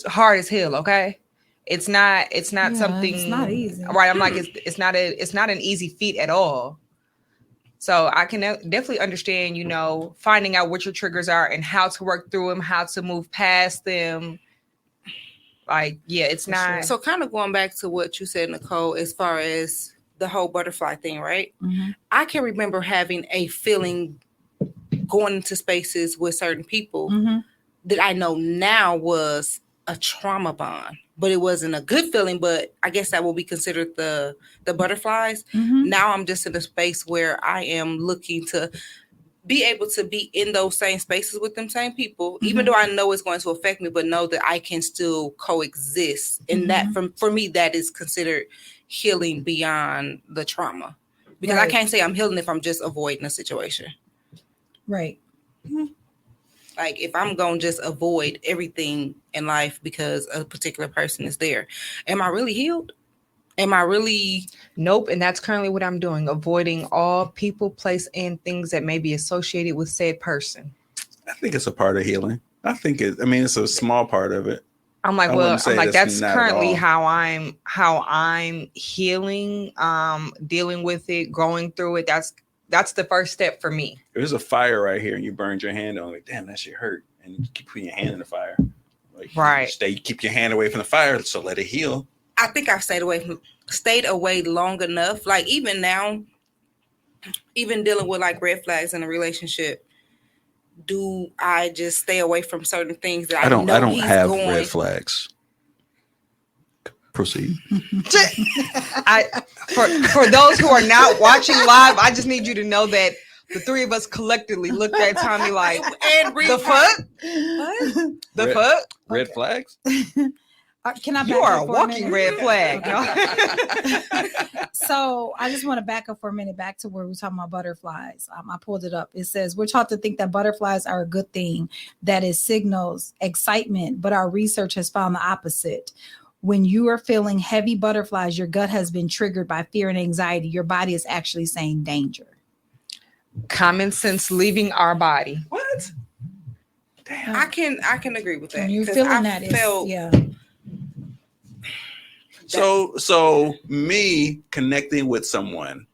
hard as hell. Okay, it's not Yeah, something. it's not easy. Right? I'm like, it's not an easy feat at all. So I can definitely understand, finding out what your triggers are and how to work through them, how to move past them. Like, yeah, it's not. So kind of going back to what you said, Nicole, as far as the whole butterfly thing, right? Mhm. I can remember having a feeling going into spaces with certain people Mhm. that I know now was a trauma bond, but it wasn't a good feeling. But I guess that will be considered the butterflies. Mhm. Now I'm just in a space where I am looking to be able to be in those same spaces with them same people, even though I know it's going to affect me, but know that I can still coexist. And that for me, that is considered healing beyond the trauma, because I Right. can't say I'm healing if I'm just avoiding a situation. Right. Like if I'm going to just avoid everything in life because a particular person is there, am I really healed? Am I really? Nope. And that's currently what I'm doing, avoiding all people, place, and things that may be associated with said person. I think it's a part of healing. It's a small part of it. I'm like, I well, wouldn't say that's that's not at currently all. how I'm healing, dealing with it, going through it. That's the first step for me. If there's a fire right here and you burned your hand on, like, damn, that shit hurt, and you keep putting your hand in the fire, like, Right. keep your hand away from the fire, so let it heal. I think I've stayed away long enough. Like even now, even dealing with like red flags in a relationship, do I just stay away from certain things that I I don't know he's have going? red flags. Proceed. For those who are not watching live, I just need you to know that the three of us collectively looked at Tommy like, And the fuck? The Red- fuck? Red flags? Can I back You are up a for walking minute? red flag. So I just want to back up for a minute, back to where we're talking about butterflies. I pulled it up. It says we're taught to think that butterflies are a good thing, that it signals excitement, but our research has found the opposite. When you are feeling heavy butterflies, your gut has been triggered by fear and anxiety. Your body is actually saying danger. Common sense leaving our body. What? Damn. I can agree with that. When you're 'cause feeling I that, felt, yeah. So me connecting with someone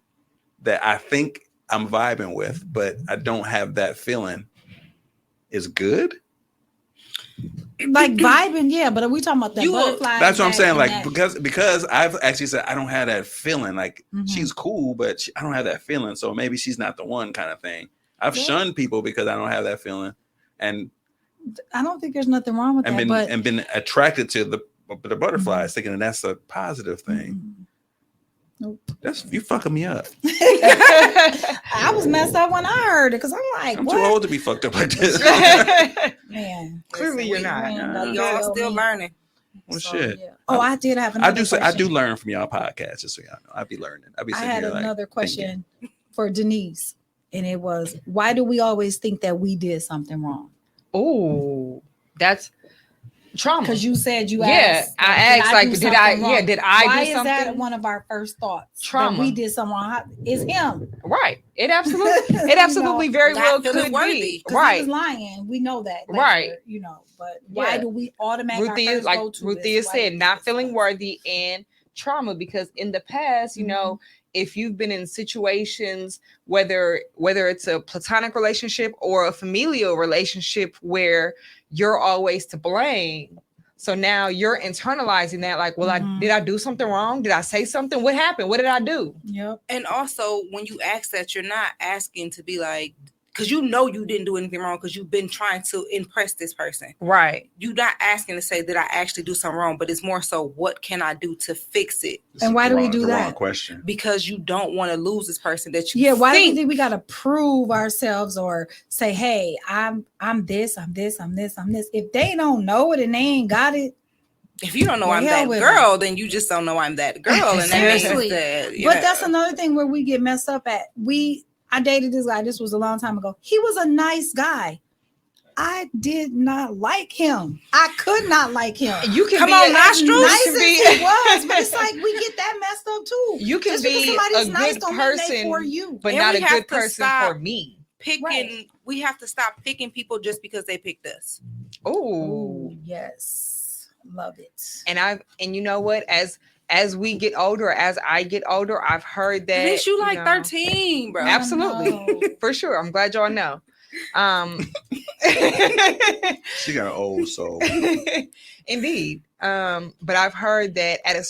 that I think I'm vibing with, but I don't have that feeling is good. Like vibing, yeah, but are we talking about that You will- butterfly? That's what I'm saying. Like that- because I've actually said I don't have that feeling. Like Mhm. she's cool, but I don't have that feeling. So maybe she's not the one, kind of thing. I've Yeah. shunned people because I don't have that feeling, and I don't think there's nothing wrong with that. But been attracted to the butterflies, thinking that that's a positive thing. Nope. That's you fucking me up. I was messed up when I heard it because I'm like, I'm what? too old to be fucked up like this. Man, Clearly you're not. Man, y'all tell still me. learning. Well, So, shit. yeah. Oh, I did have another I do say I question. do learn from y'all podcasts, just so y'all know. I be learning. I be I sitting had here like, another question for Denise, and it was, why do we always think that we did something wrong? Oh, that's trauma. Because you said you Yeah, asked. I asked, like, do did I- something yeah, wrong? did I do Why is that something? one of our first thoughts? Trauma. That we did something wrong. It's him. Right. It absolutely very not well feeling could worthy. be. 'Cause he Right. was lying. We know that. Later, Right. You know, but why Yeah. do we automatically Ruthia, like Ruthia said, not feeling worthy and trauma, because in the past, you know, if you've been in situations, whether it's a platonic relationship or a familial relationship where you're always to blame. So now you're internalizing that, like, well, did I do something wrong? Did I say something? What happened? What did I do? Yep. And also, when you ask that, you're not asking to be like, because you know you didn't do anything wrong because you've been trying to impress this person. Right. You're not asking to say, did I actually do something wrong? But it's more so, what can I do to fix it? And why do we do the that? Wrong question. Because you don't want to lose this person that you Yeah, why do we think. think we gotta prove ourselves or say, hey, I'm this, I'm this, I'm this, I'm this? If they don't know it and they ain't got it, If you don't know The I'm hell that with girl, then you just don't know I'm that girl. And that means Seriously. that, but that's another thing where we get messed up at. I dated this guy, this was a long time ago. He was a nice guy. I did not like him. I could not like him. You can Come be on, a- nostrils. you Nice can as be- he was, but it's like we get that messed up too. You can Just because be somebody's a nice good don't mean they person, for you. but And not we a have good to person stop for me. picking. Right. We have to stop picking people just because they picked us. Oh, Oh, yes. Love it. and you know what? As we get older, as I get older, I've heard that. At least you like know, 13, bro. Absolutely. No. For sure. I'm glad y'all know. She got an old soul. Indeed. But I've heard that at a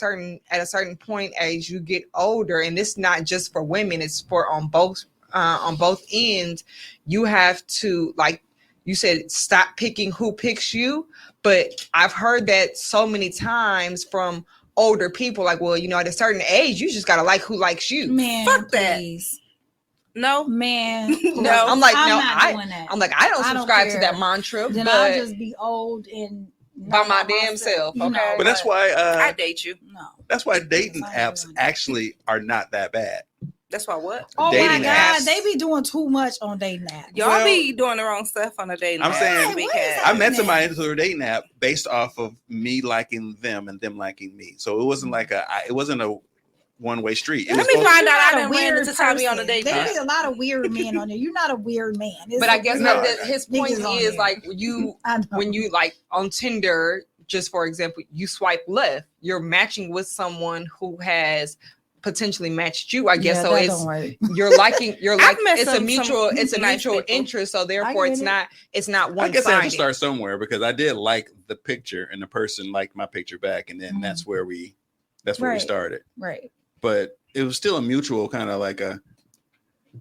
certain point as you get older, and it's not just for women, it's for on both ends, you have to, like you said, stop picking who picks you. But I've heard that so many times from older people, like, well, you know, at a certain age, you just gotta like who likes you. Man, Fuck that. please. No. Man, No. I'm like, I'm no, not doing that. I'm like, I don't I don't subscribe to care. that mantra, Then but I'll just be old and by not my by damn myself, self, you okay? know, But that's why I date you. no. that's why dating I'm apps doing that. actually are not that bad. That's why what? Oh my Dating God, apps. they be doing too much on dating apps. Y'all Well, be doing the wrong stuff on a dating I'm app. saying- Big What is cat. that? I met somebody through a dating app based off of me liking them and them liking me. So it wasn't like it wasn't a one-way street. It Let was me both- find You're out. not I a done ran weird into Tommy on a person. date. There app. be a lot of weird men on there. You're not a weird man. It's but I guess No. his point Niggas on is there. like you I know. when you like on Tinder, just for example, you swipe left, you're matching with someone who has potentially matched you. I guess Yeah, so. that It's don't work. you're liking I've met it's a some mutual nice people. interest. So therefore, get it's it. not I one guess I have to sided. start somewhere because I did like the picture and the person liked my picture back, and then that's where we Right. started. Right. But it was still a mutual kind of like a.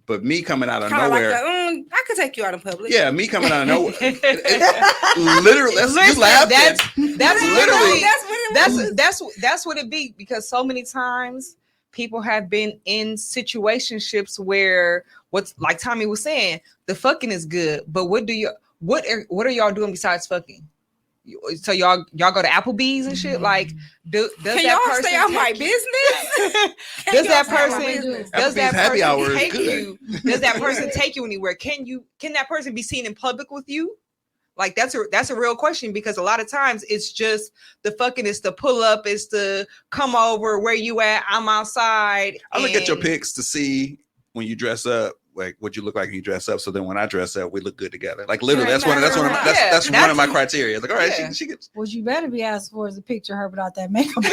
But me coming out of Kind of like nowhere, I could take you out in public. yeah, me coming out of nowhere, literally, you Listen, laughed. that's Literally. That's what it was. that's what it be, because so many times people have been in situationships where what's like Tommy was saying, the fucking is good, but what are y'all doing besides fucking? So y'all go to Applebee's and shit. Like, does Can that y'all person stay out my take- business? Can Does y'all that stay out my person business? does that Applebee's happy person hour is take good. you? Does that person take you anywhere? Can that person be seen in public with you? Like that's a real question, because a lot of times it's just the fucking is to pull up, is to come over, where you at? I'm outside. I look at your and- pics to see when you dress up, like what you look like when you dress up. So then when I dress up, we look good together. Like literally, Right, that's one of right, my right. that's Yeah, one of my that's- criteria. Like, all right, yeah. she gets. What you better be asked for is a picture of her without that makeup.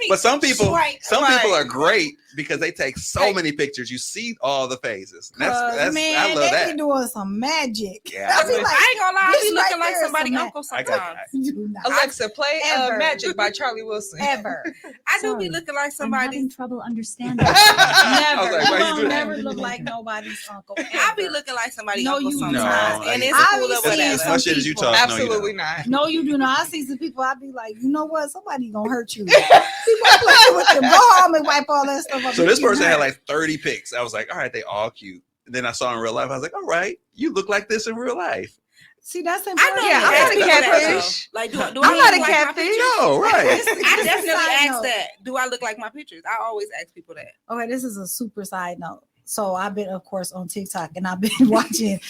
But some people, Swipe. some Right. people are great because they take so Hey. many pictures. You see all the faces. And Cause, that's man, I love they that. be doing some magic. Yeah, I be I like, I ain't gonna lie, I this be looking right like there is somebody's some uncle I sometimes. got do not Alexa, play Ever. Magic by Charlie Wilson. ever. I do be Sorry, looking like I'm somebody. having trouble understanding. Never. I was like, why you you will do that? never look like nobody's uncle. I be ever. looking like somebody No, uncle you sometimes, No, and I- it's I cool be or seeing whatever. as much shit as you people. talk. No, you Absolutely don't. not. No, you do not. I see some people. I be like, you know what? Somebody gonna hurt you. People playing with them. Go home and wipe all that stuff up. So You this getting person had hurt. like 30 pics. I was like, all right, they all cute. And then I saw in real life. I was like, all right, you look like this in real life. See, that's I important. know. Yeah, I'm ask not a people that, catfish. though. Like, do I I'm look not a like my catfish. pictures? No, right. I definitely Side ask note. that. Do I look like my pictures? I always ask people that. Okay, this is a super side note. So I've been, of course, on TikTok and I've been watching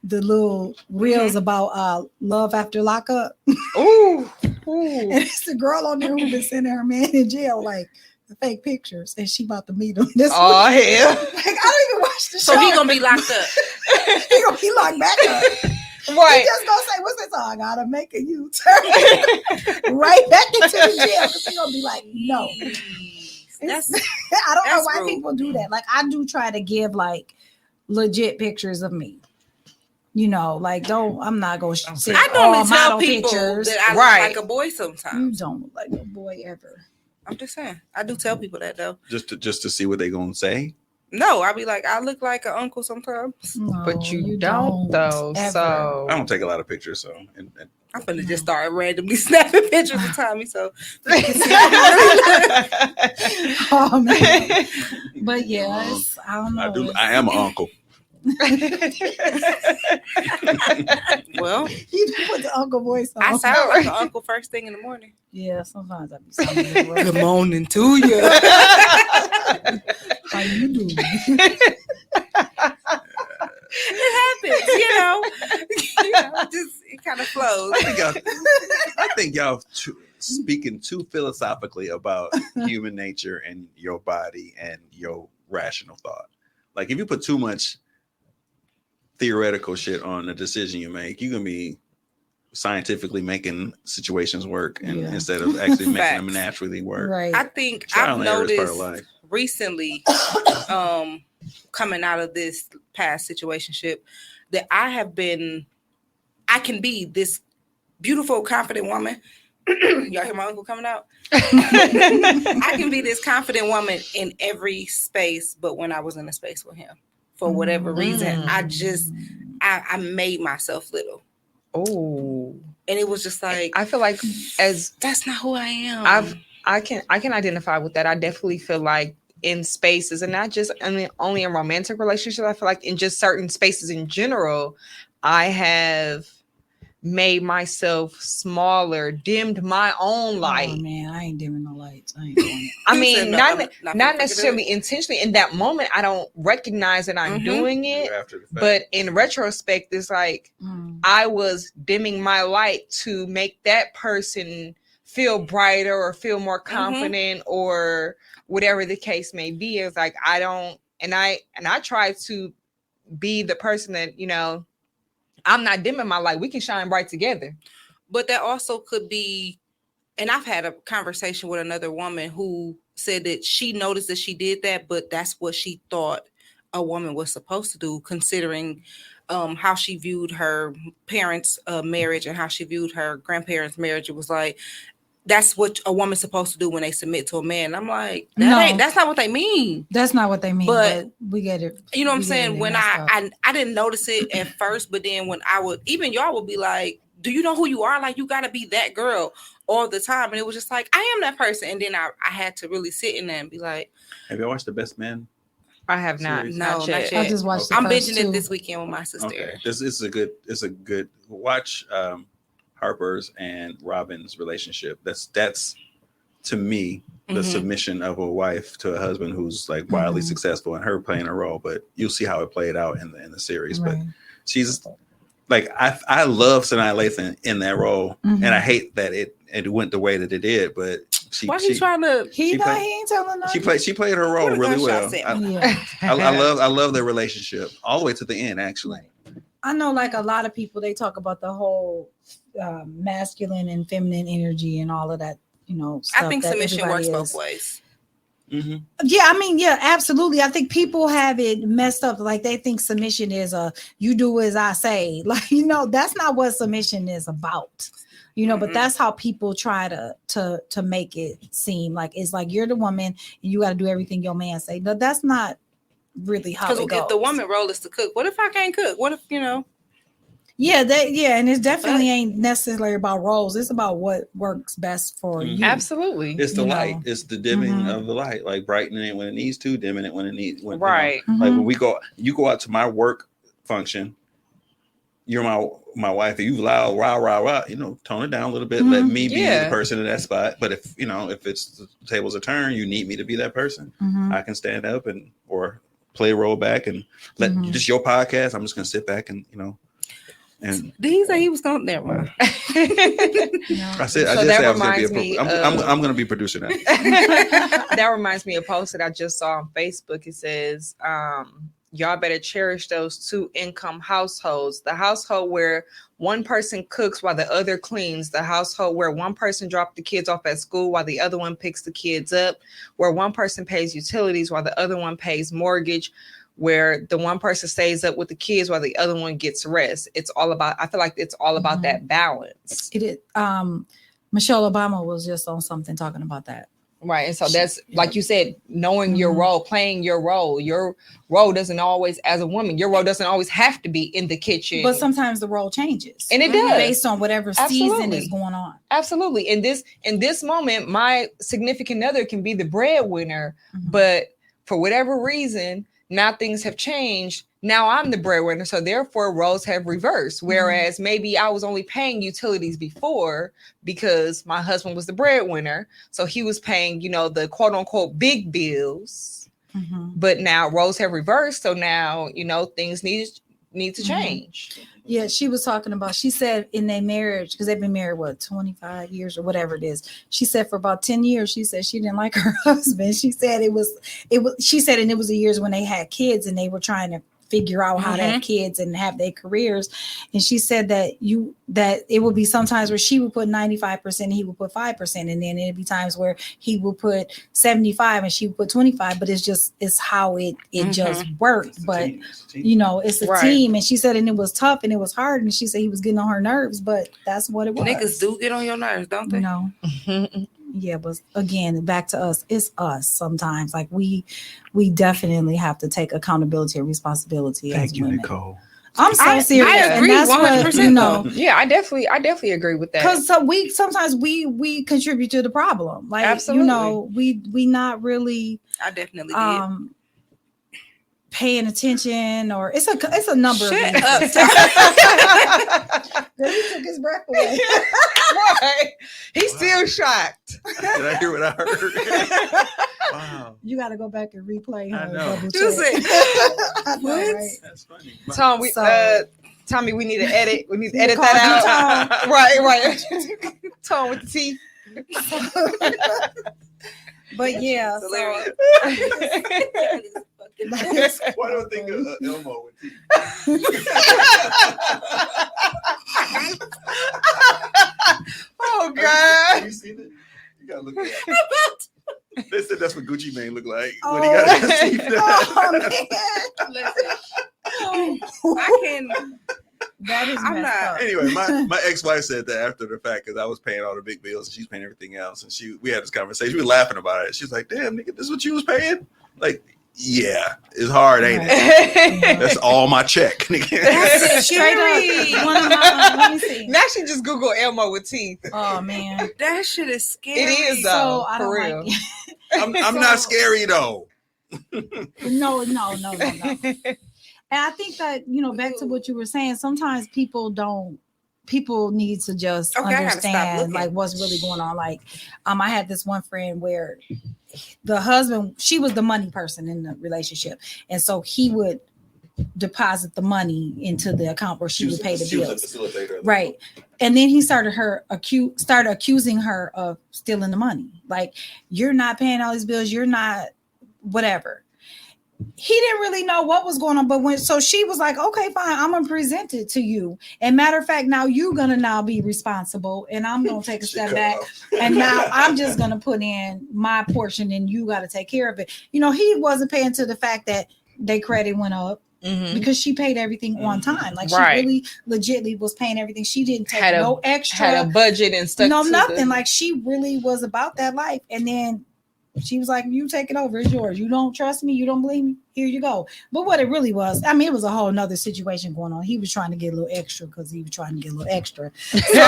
the little reels about love after lockup. Ooh. And it's the girl on there who been sending her man in jail like fake pictures, and she about to meet him. This Oh week. hell. Like, I don't even watch the show. So he gonna be locked up. He gonna be locked back up. He Right. just gonna say, "What's that song? I gotta make a U-turn right back into the jail." Because he gonna be like, "No." That's I don't know that's why rude. people do that. Like, I do try to give like legit pictures of me. You know, like I'm not gonna say I all normally tell model people pictures. that I Right. look like a boy You sometimes. don't look like a boy ever. I'm just saying. I do tell people that though. just to see what they gonna say. No, I be like, I look like an uncle sometimes. No, But you don't though. ever. So I don't take a lot of pictures, so and I'm finna just start randomly snapping pictures of Tommy. So Oh man. But yeah, it's, I don't know. I am an uncle. well, You do put the uncle voice on. I sound like an uncle first thing in the morning. Yeah, sometimes I be sounding like Good morning to you. how you doing? It happens, just it kind of flows. I think y'all speaking too philosophically about human nature and your body and your rational thought. Like if you put too much theoretical shit on the decision you make, you're gonna be scientifically making situations work and Yeah. instead of actually making them Facts. naturally work. Right. I think Trial I've and error is part of noticed life. recently, coming out of this past situationship, that I can be this beautiful, confident woman. Y'all hear my uncle coming out? I can be this confident woman in every space, but when I was in a space with him, for whatever reason, I made myself little. oh, And it was just like, I feel like as that's not who I am. I can identify with that. I definitely feel like in spaces, and not just only in romantic relationships. I feel like in just certain spaces in general, I have made myself smaller, dimmed my own light. Oh man, I ain't dimming no lights. I ain't doing it. I You mean, said not not gonna necessarily intentionally. In that moment, I don't recognize that I'm doing it. After the fact. But in retrospect, it's like I was dimming my light to make that person feel brighter or feel more confident or whatever the case may be. It's like I don't, and I try to be the person that, I'm not dimming my light. We can shine bright together. But that also could be, and I've had a conversation with another woman who said that she noticed that she did that, but that's what she thought a woman was supposed to do, considering how she viewed her parents' marriage and how she viewed her grandparents' marriage. It was like, that's what a woman's supposed to do when they submit to a man. I'm like, that's not what they mean. That's not what they mean, but we get it. You know what I'm saying? When I didn't notice it at first, but then when I would, even y'all would be like, do you know who you are? Like, you got to be that girl all the time. And it was just like, I am that person. And then I had to really sit in there and be like, have you watched The Best Man? I have not. Series? No, Not yet. not I just watched. I'm the first binging two. it this weekend with my sister. Okay, this is a good watch. Harper's and Robin's relationship. That's to me the submission of a wife to a husband who's like wildly successful and her playing a role. But you'll see how it played out in the series. Right. But she's like I love Sanaa Lathan in that role, and I hate that it went the way that it did. But Why he trying to? He She ain't telling nothing. she played her role What a really gunshot well. sound. Yeah. I love their relationship all the way to the end. Actually, I know, like a lot of people, they talk about the whole masculine and feminine energy and all of that. Stuff I think that submission everybody works is. both ways. Yeah, I mean, yeah, absolutely. I think people have it messed up. Like they think submission is you do as I say. Like, that's not what submission is about. But that's how people try to make it seem like it's like you're the woman and you got to do everything your man say. No, that's not really how it Because goes. if the woman role is to cook, what if I can't cook? What if Yeah, and it's definitely ain't necessarily about roles. It's about what works best for you. Absolutely. it's the You light. know. It's the dimming of the light, like brightening it when it needs to, dimming it when it needs. Right. Like when you go out to my work function. You're my wife. If you loud, rah, tone it down a little bit. Let me be the person in that spot. But if it's the tables are turned, you need me to be that person. I can stand up or play a role back and let just your podcast. I'm just gonna sit back and And Did he say he was going there? Never mind. I said, I So just that said I was going to reminds be me a I'm going to be producer now. That reminds me of a post that I just saw on Facebook. It says, y'all better cherish those 2-income households. The household where one person cooks while the other cleans. The household where one person drops the kids off at school while the other one picks the kids up. Where one person pays utilities while the other one pays mortgage. Where the one person stays up with the kids while the other one gets rest. It's all about, I feel like it's all about that balance. It is. Michelle Obama was just on something talking about that. Right. And so that's, like you said, knowing your role, playing your role. Your role doesn't always, as a woman, your role doesn't always have to be in the kitchen. But sometimes the role changes. And it does. Based on whatever season Absolutely. is going on. Absolutely. In this moment, my significant other can be the breadwinner, but for whatever reason, now things have changed. Now I'm the breadwinner, so therefore roles have reversed. Whereas maybe I was only paying utilities before because my husband was the breadwinner, so he was paying, the quote unquote big bills. But now roles have reversed, so now things need to change. Yeah, she was talking about, she said in their marriage, because they've been married, 25 years or whatever it is. She said for about 10 years, she said she didn't like her husband. She said she said, and it was the years when they had kids and they were trying to figure out how to have kids and have their careers. And she said that it would be sometimes where she would put 95% and he would put 5%. And then it'd be times where he would put 75 and she would put 25, but it's how it just worked. But it's a team. And she said, and it was tough and it was hard. And she said he was getting on her nerves, but that's what it was. Niggas do get on your nerves, don't they? No. Yeah, but again, back to us. It's us sometimes. Like we definitely have to take accountability and responsibility. Thank as you, women. Nicole. I'm so serious. I agree, and that's 100%. what, Yeah, I definitely agree with that. because sometimes we contribute to the problem. Like Absolutely. we not really I definitely did. paying attention, or it's a number of Shut reasons. up. He took his breath away. Right. He's still shocked. Did I hear what I heard? Wow. You got to go back and replay. I Her know. double You check. said, I know, what? right? That's funny. Tommy, we need to edit. We need to edit call that out. Right. Tone with the T. But yeah, so, hilarious. Why do I think of Elmo with teeth? Oh God. You seen it? You gotta look at it. They said that's what Gucci Mane look like when he Oh. got his teeth done. oh man, Listen, I can. that is I'm messed not- up. Anyway, my ex-wife said that after the fact, because I was paying all the big bills and she's paying everything else, and we had this conversation. We were laughing about it. She's like, "Damn, nigga, this is what you was paying?" Like, yeah, it's hard, ain't it? That's all my check, nigga. That's Straight scary. up. One of my, let me see. Now she just Google Elmo with teeth. Oh man, That shit is scary. It is, so though, I for don't real. like I'm not scary though. No. And I think that, back to what you were saying, sometimes people need to just Okay, I gotta stop understand looking. like what's really going on. Like, I had this one friend where the husband, she was the money person in the relationship. And so he would deposit the money into the account where she would pay the bills. Right. And then he started accusing her of stealing the money. Like, you're not paying all these bills. You're not whatever. He didn't really know what was going on, but so she was like, okay, fine, I'm gonna present it to you. And matter of fact, now you're gonna now be responsible, and I'm gonna take a step back, and now I'm just gonna put in my portion, and you got to take care of it. He wasn't paying to the fact that their credit went up because she paid everything on time. Like, she really legitly was paying everything. She didn't take no extra, had a budget and stuff. no nothing. Like, she really was about that life, and then she was like, you take it over. It's yours. You don't trust me. You don't believe me. Here you go. But what it really was, it was a whole nother situation going on. He was trying to get a little extra because he was trying to get a little extra. So, you know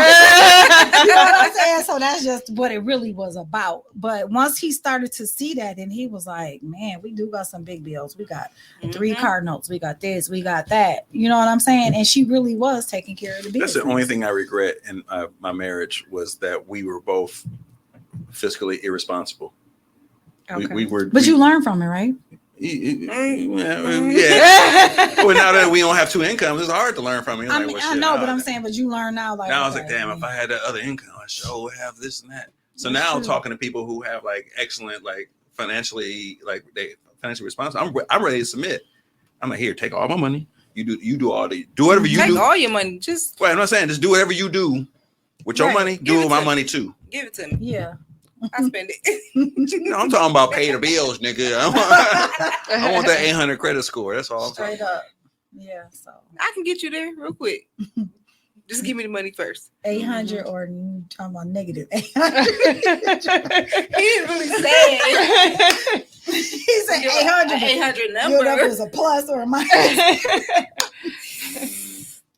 what I'm saying? So that's just what it really was about. But once he started to see that, and he was like, man, we do got some big bills. We got 3 car notes. We got this. We got that. You know what I'm saying? And she really was taking care of the business. That's the only thing I regret in my marriage, was that we were both fiscally irresponsible. Okay. We were. But you learn from it, right? Yeah. Well, now that we don't have two incomes, it's hard to learn from. I mean, I know, but I'm saying, but you learn now. Like, now I was like, damn, if I had that other income, I sure would have this and that. So That's now true. talking to people who have like excellent, like financially, like they financially responsible. I'm ready to submit. I'm like, here, take all my money. You do whatever you Take do. all your money. Just Well, I'm not saying just do whatever you do with your Right. money. Give Do it with my to money too. give it to me. yeah. I spend it. No, I'm talking about pay the bills, nigga. I want that 800 credit score. That's all I'm talking. Straight up. Yeah. So I can get you there real quick. Just give me the money first. 800 or you talking about negative 800? He didn't really say it. He said 800. 800 Your number. number is a plus or a minus.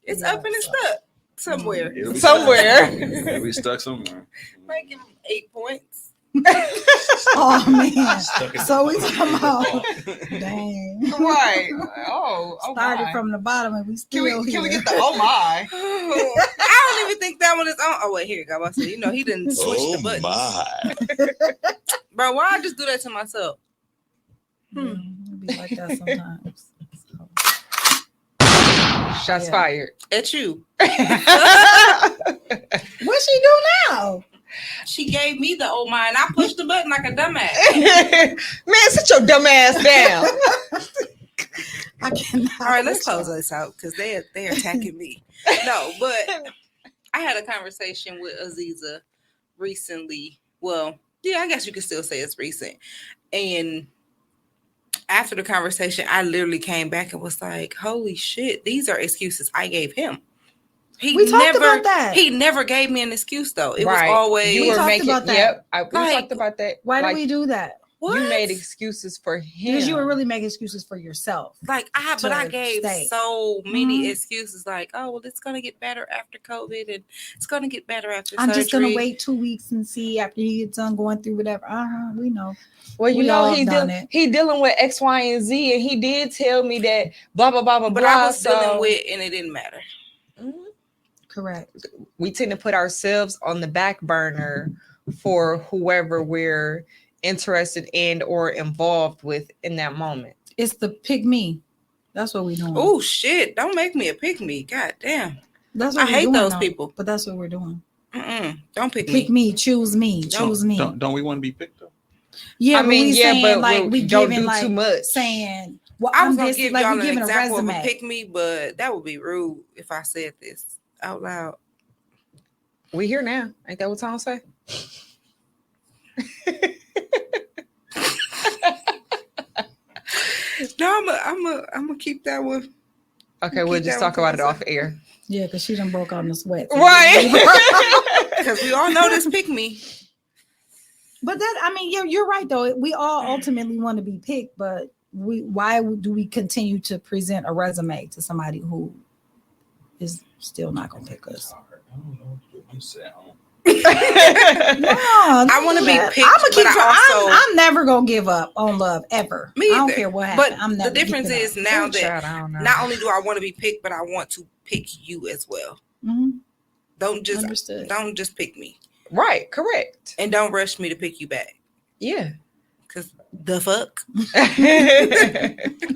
It's Yeah, up and it's so. stuck somewhere. It'll be Somewhere. It'll be stuck somewhere. Might give him 8 points. Oh man. Stuck in So we the- talking about dang. Right. Oh, Started my. from the bottom and we still Can we here. get the oh my? I don't even think that one is on. Oh wait, here you go. I said, he didn't switch the Oh button. my. Bro, why I just do that to myself? It be like that sometimes. So, Shots Yeah. fired. At you. what she do now? She gave me the old mine. I pushed the button like a dumbass. Man, sit your dumb ass down. I cannot. All right, let's with close y'all. this out because they're attacking me. No, but I had a conversation with Aziza recently. Well, yeah, I guess you could still say it's recent. And after the conversation, I literally came back and was like, holy shit, these are excuses I gave him. We talked about that. He never gave me an excuse though. It Right. was always You were talked making. about that. Yep. We Like, talked about that. Why Like, do we do that? what? You made excuses for him. Because you were really making excuses for yourself. Like but I to gave stay. so many Mhm. excuses. Like, oh well, it's gonna get better after COVID, and it's gonna get better after I'm surgery. just gonna wait 2 weeks and see after he gets done going through whatever. We know. Well, you We know all he done it. he dealing with X, Y, and Z, and he did tell me that blah blah blah blah But blah. I was so dealing with, and it didn't matter. Mhm. Correct. We tend to put ourselves on the back burner for whoever we're interested in or involved with in that moment. It's the pick me. That's what we're doing. Oh shit! Don't make me a pick me. God damn. That's what I we're hate doing, those though. people. But that's what we're doing. Don't pick Pick me. me, choose me, choose me. Don't we want to be picked up? Yeah, I but mean, we yeah, saying but like we don't giving do like too much. saying, well, I was I'm gonna this, give like y'all we an giving a example of a resume. pick me, but that would be rude if I said this out loud. We here now. Ain't that what Tom say? No, I'm gonna keep that one. Okay, Keep we'll just that talk one about to it off air. Yeah, because she done broke out in the sweat. Right. Because we all know this pick me. But that, I mean, you're right though. We all ultimately want to be picked, but why do we continue to present a resume to somebody who is still not gonna pick us? I wanna be picked, but I'm never gonna give up on love ever. Me I don't either. care what happens. But I'm never the difference giving is up. now that Child, I don't know. not only do I want to be picked, but I want to pick you as well. Mhm. Don't just pick me, Right, correct. and don't rush me to pick you back. Yeah. Cause the fuck.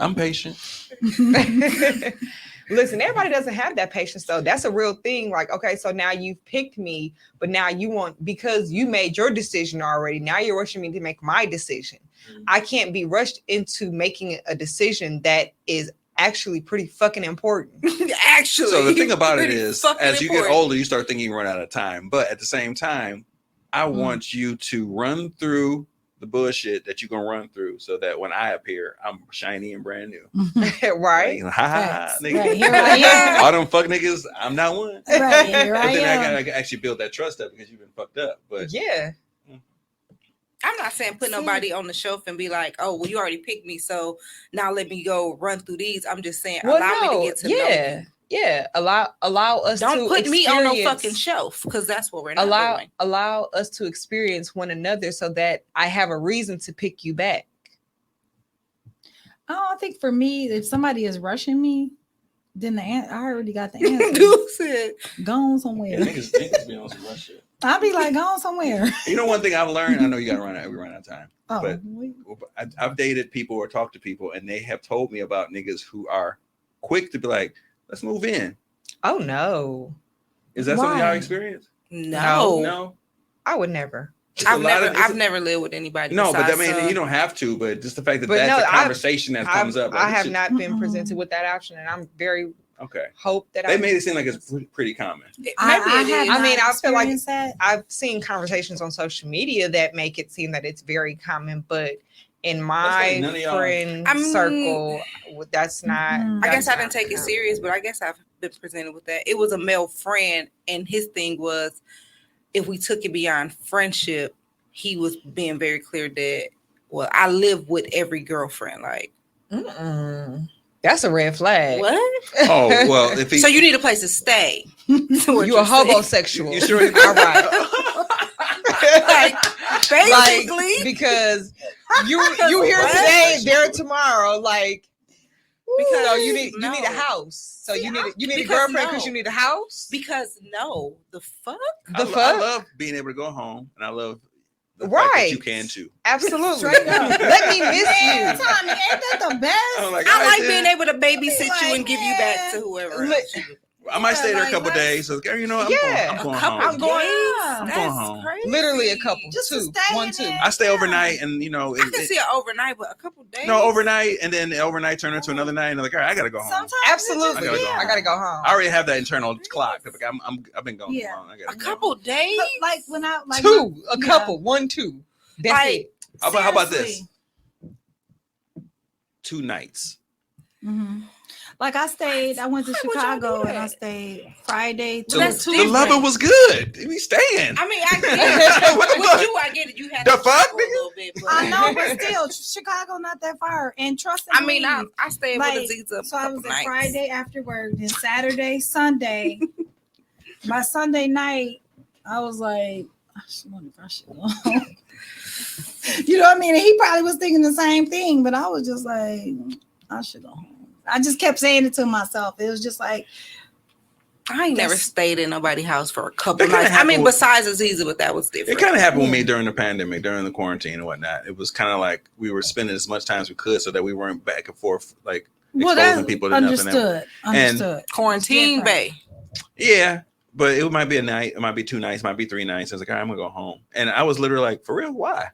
I'm patient. Listen, everybody doesn't have that patience though. That's a real thing. Like, okay, so now you've picked me, but now you want, because you made your decision already. Now you're rushing me to make my decision. I can't be rushed into making a decision that is actually pretty fucking important. Actually, So the thing about it pretty is, fucking as you get important. older, you start thinking you run out of time. But at the same time, I want you to run through the bullshit that you're gonna run through, so that when I appear, I'm shiny and brand new. Right? Like, ha ha, Facts. nigga. Right, here I am. All them fuck niggas, I'm not one. Right, here But I then am. I gotta actually build that trust up because you've been fucked up. But Yeah. I'm not saying put nobody on the shelf and be like, oh, well, you already picked me, so now let me go run through these. I'm just saying, allow me to get to know you. Yeah. Allow us Don't to put me on no experience- fucking shelf, because that's what we're not doing. allow us to experience one another so that I have a reason to pick you back. Oh, I think for me, if somebody is rushing me, Then I already got the answer. Dude said, Gone Yeah, somewhere. niggas be on some rush shit. I'll be like, gone somewhere. You know, one thing I've learned. I know you got to run out. We run out of time. Oh, But- I've dated people or talked to people, and they have told me about niggas who are quick to be like, "Let's move in." Oh no, Is that something y'all Why? experience? no. No. I would never. It's a lot of- I've never lived with anybody. No, but I besides mean, son. you don't have to. But just the fact that But that's no, a conversation that comes up. Like, I we have should- not been Mm-mm. presented with that option, and I'm very Okay. hope that They I made it seem like it's pretty common. Maybe I it have is. I mean, not I feel like- experienced that. I've seen conversations on social media that make it seem that it's very common, but in my none of y'all- friend I mean, circle, that's not. Mhm. I guess that's I didn't not take it common. serious, but I guess I've been presented with that. It was a male friend, and his thing was if we took it beyond friendship, he was being very clear that, well, I live with every girlfriend. Like, Mm-mm. That's a red flag. what? Oh well, if he, So you need a place to stay. So what You a you're saying. homosexual? you sure? All right. Like, basically. Like, because you here What? today, there tomorrow. Like, Because so you need no. a house. So See, you need a because girlfriend because no. you need a house. Because no, the fuck? The I fuck? love being able to go home, and I love the fact Right. that you can too. Absolutely. Straight up. Let me miss Man, you. Tommy, ain't that the best? I'm like, I all right, like then. being able to babysit Like, you and give you back man. to whoever. Look, else you- I might stay there a like, couple let's- days. So, you know, I'm Yeah. going, I'm going A couple home. I'm going- days? I'm That's going home. crazy. Literally a couple. Just to Two. stay 1, in 2. there. I stay Yeah. overnight, and you know, I can see it overnight, but a couple days. no overnight, and then overnight turn into another night, and I'm like, all right, I gotta go home. Sometimes Absolutely. I gotta go I gotta go home. I already have that internal clock. Like, I've been going Yeah. too long. I A gotta go. couple days. But, like when I like Two. A yeah. couple. 1, 2. That's Like, it. How about this? Seriously. 2 nights. Mhm. Like I went to Why would y'all Chicago do and I that? stayed Friday. Well, that's The different. loving was good. We staying. I mean, I get it. What the With fuck? you, I get it. You had The to fuck, travel a little bit. But I know, but still, Chicago not that far. And trust and I mean, believe. I stayed Like, with Aziza. So I was couple there nights. Friday after work, then Saturday, Sunday. By Sunday night, I was like, I wonder if I should go home. You know what I mean? And he probably was thinking the same thing, but I was just like, I should go home. I just kept saying it to myself. It was just like, I ain't never That's- stayed in nobody's house for a couple That kinda nights. I mean, happened with- besides Aziza, but that was It different. kind of happened with me Yeah. during the pandemic, during the quarantine and whatnot. It was kind of like we were spending as much time as we could so that we weren't back and forth, like well, exposing that's people to nothing. understood. Understood. Quarantine, Different. bay. Yeah, but it might be a night, it might be 2 nights, it might be 3 nights. I was like, all right, I'm gonna go home, and I was literally like, for real, why?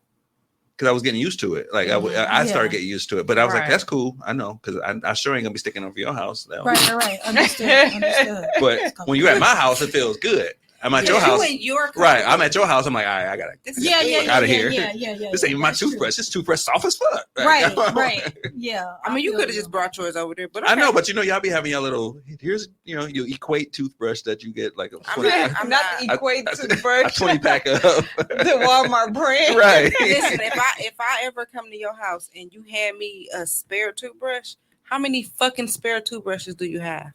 Because I was getting used to it. Like I started Yeah. getting used to it, but I was like, Right. that's cool. I know because I sure ain't gonna be sticking over your house. Now. Right. Understood. Understood. But when you're at my house, it feels good. I'm at your house. You in your Right, I'm at your house. I'm like, all right, I gotta This get is Yeah, the yeah, fuck yeah, out of yeah, here. yeah. This ain't my That's true. toothbrush. This toothbrush soft as fuck. Right, right. Yeah. I mean, you feel could have just brought yours over there, but I know, okay. but you know, y'all be having your little. Here's, you know, you equate toothbrush that you get like a I'm 20, not- Not to equate to the a first 20 pack of. the Walmart brand. Right. Listen, if I ever come to your house and you hand me a spare toothbrush, how many fucking spare toothbrushes do you have?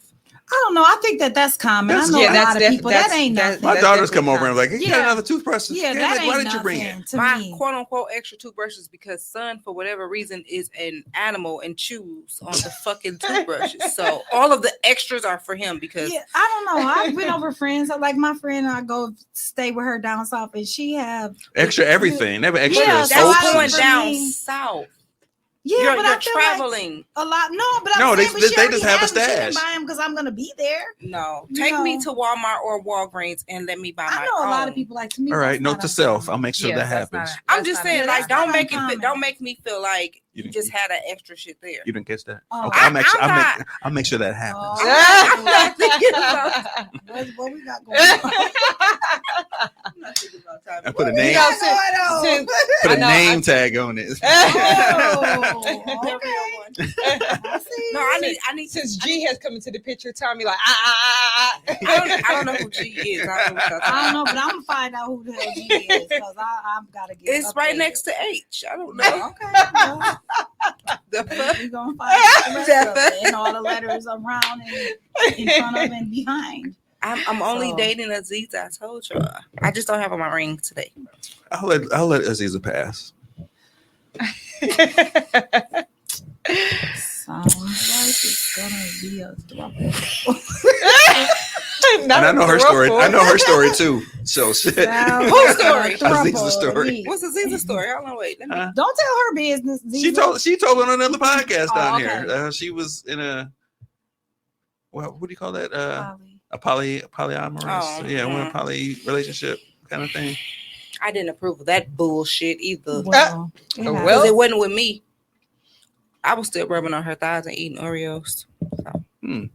I don't know. I think that's common. That's- I know yeah, a that's lot of def- people. that's- That ain't that- nothing. My That's daughters definitely come over and like, you got Yeah. another toothbrush. Yeah, Damn that it, ain't why didn't nothing you bring it? to My me. quote unquote extra toothbrushes because son, for whatever reason, is an animal and chews on the fucking toothbrushes. So all of the extras are for him because Yeah, I don't know. I've been over friends. Like my friend, I go stay with her down south, and she have Extra everything. They have extra Yeah, that's so I soaps. don't going and- for down me. south. yeah, you're but I feel traveling. like a lot. No, but No, I'm they- saying, but they she just already have a has them. She stash. didn't buy them because I'm gonna be there. No, You take me know. to Walmart or Walgreens and let me buy my I know a lot own. of people like to me. All right, that's note not to a self. problem. I'll make sure Yeah, that that's happens. not- I'm that's just not saying, a- like, that's don't not make it. uncommon. Don't make me feel like You you didn't- just had an extra shit there. You didn't catch that? Oh. Okay, I'll make sure. I'm not- I'll make sure that happens. Oh. I'm not thinking about. What we got going on? I'm not thinking about time. I put a We name. got since- going on? since- Put I a know, name tag on it. Oh, The okay. real one. I see. No, I need. Since G has come into the picture, tell me like ah. I don't know who G is. I don't know what y'all I talking don't know, but I'm gonna find out who the hell G is because I've got to get. It's right updated. next to H. I don't know. Okay, well, The fuck? we gonna find out the rest of it and all the letters around and in front of and behind. I'm only So- dating Aziza. I told you. I just don't have on my ring today. I'll let Aziza pass. Sounds like it's gonna be a throuple. And I know her story. I know her story too. So shit. Whose story? Aziz's story. What's Aziz's story? Hold on, wait. Let me. Don't tell her business. She told on another podcast down okay. here. She was in a what do you call that? A polyamorous. Oh, yeah, one poly relationship kind of thing. I didn't approve of that bullshit either. Well, Because it wasn't with me. I was still rubbing on her thighs and eating Oreos. So.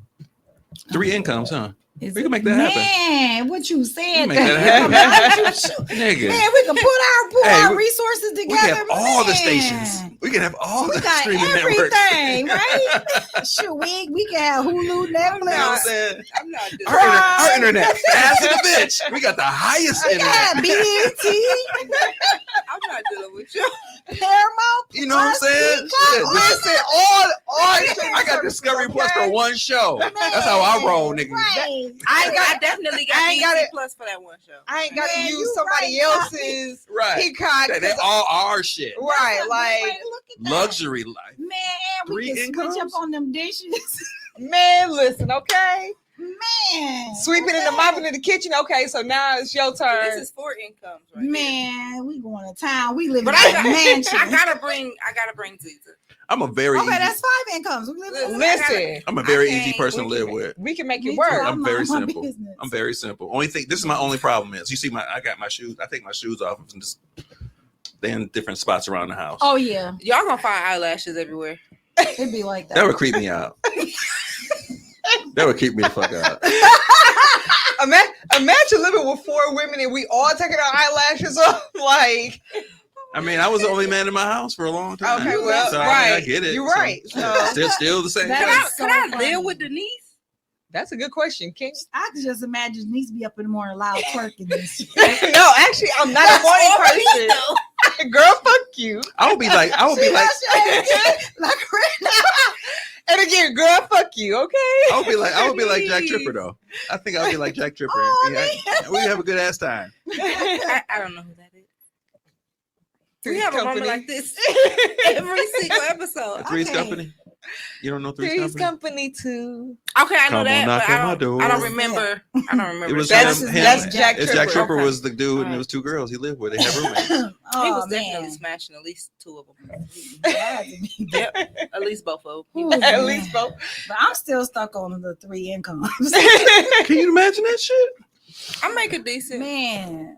3 incomes, huh? we can make that happen. Man, what you said? Make that happen. Nigga. Man, we can put our Hey, resources together. We can have all the man. stations. We can have all We the got streaming networks. everything, right? Sure, we can have Hulu, You know what I'm Netflix. saying? I'm not doing Our internet fast as a bitch. We got the highest We got internet. BET, I'm not dealing with you. Paramount. You know what I'm saying? Peacock. Shit, Listen, I got Discovery Plus for one show. That's how I roll, nigga. Right. I definitely got I ain't got BET it. Plus for that one show. I ain't got to Man, use you somebody right. else's Right. Peacock. They all our shit. Right, That's a like, good way to look at that. Luxury life. Man, Three we can incomes? switch up on them dishes. man, listen, okay? Man. Sweeping and the mopping in the kitchen. Okay, so now it's your So turn. this is 4 incomes, right? here. Man, we going to town. We live But in I a got, mansion. I gotta bring Ziza. I'm a very Okay, easy, that's 5 incomes. We live in Listen, I'm a very I easy can't- person to we live can- with. we can make Me it too. work. I'm very mind my simple. business. I'm very simple. Only thing, this is my only problem is you see I got my shoes. I take my shoes off and just they're in different spots around the house. Oh yeah, Y'all gonna find eyelashes everywhere. it'd be like that. That would creep me out. That would keep me the fuck out. Imagine living with 4 women and we all taking our eyelashes off. Like, I mean, I was the only man in my house for a long time. okay, well, So, I mean, right. I get it. You're So, right. yeah, still the same. That Could thing. is- I, could I so live funny. with Denise? That's a good question, King. I could just imagine Denise be up in the morning loud twerking this. No, actually, I'm not a morning person. Girl, fuck you. I would be like, like right now. And again, girl, fuck you. Okay. I would be like Jack Tripper though. I think I'll be like Jack Tripper. Oh, Yeah, we have a good ass time. I don't know who that is. We have a moment like this every single episode. The Three's Okay. Company. You don't know Three's Three's Company? Company too. Okay, I know Come on, that, knock but on my I door. don't remember. I don't remember. It was That's- him. that's Jack It's Jack Tripper. Tripper Okay. was the dude, and Alright. there was 2 girls he lived with. They had roommates. He Oh was definitely man. smashing at least 2 of them. Yep. Yep, at least both of them. At least both. But I'm still stuck on the 3 incomes. Can you imagine that shit? I make a decent. Man,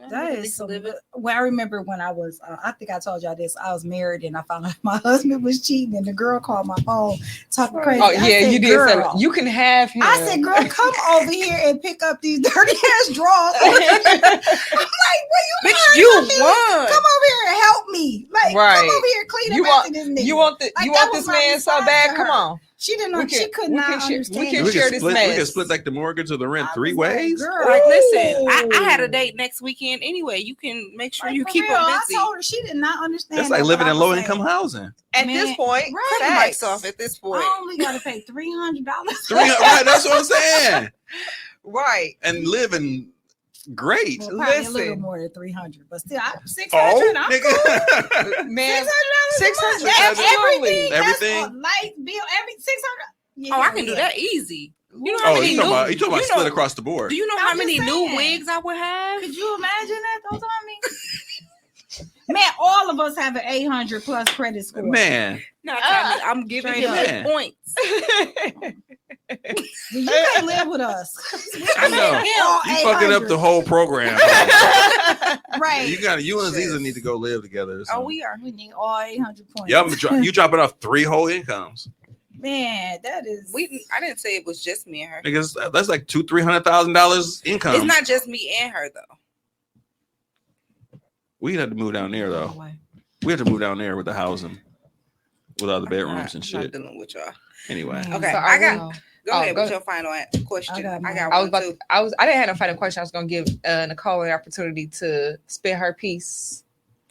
I that make a is decent so living. good. Well, I remember when I was, I think I told y'all this. I was married and I found out my husband was cheating, and the girl called my phone talking crazy. Oh I yeah, said, you did. Say "Girl." that. You can have him. I said, "Girl, come over here and pick up these dirty ass drawers." I'm like, "What you Bitch, doing? you Come here- won. Come over here and help me. Like, Right. come over here, clean You up want- after this nigga." you want Like, this that was my man so response bad? to Come her. on. She didn't know. We She can- could we not can share- we understand. can We share can this split. We can mess. split like the mortgage or the rent I 3 was like, ways. "Girl, Like, listen, I Ooh. had a date next weekend anyway. You can make sure like, you for keep real, them I busy. told her she did not understand. That's like that, living but I in was low saying, income housing. At Man, this point, right. Cut the facts. mics off at this point. I only got to pay $300. Right, that's what I'm saying. Right. And living great. Well, probably a little Listen. more than 300, but still, 600. Oh, I'm nigga. Man, $600 $600, everything, Everything. that's light bill, every 600. Yeah, Oh, I can do yeah. that easy. You know how Oh, many you talking new? about you split know- across the board? Do you know I'm how just many new saying. wigs I would have? Could you imagine that? Don't tell me. Man, all of us have an 800 plus credit score. Man, No, Tommy, I'm giving Straight him up. his points. You can't live with us. I know. All You fucking up 800. the whole program. Right. You and Ziza need to go live together. or Oh, something. we are. We need all 800 points. Yeah, you dropping off 3 whole incomes. Man, that is. I didn't say it was just me and her. Niggas, that's like $200,000-$300,000 income. It's not just me and her though. We'd have to move down there though. We have to move down there with the housing, with all the bedrooms and I'm not shit. dealing with y'all. Anyway, Man. Okay, So I are got. Go Oh, ahead go with your final question. I got I mine. got I one was about. too. I didn't have no final question. I was gonna give Nicole an opportunity to spit her piece.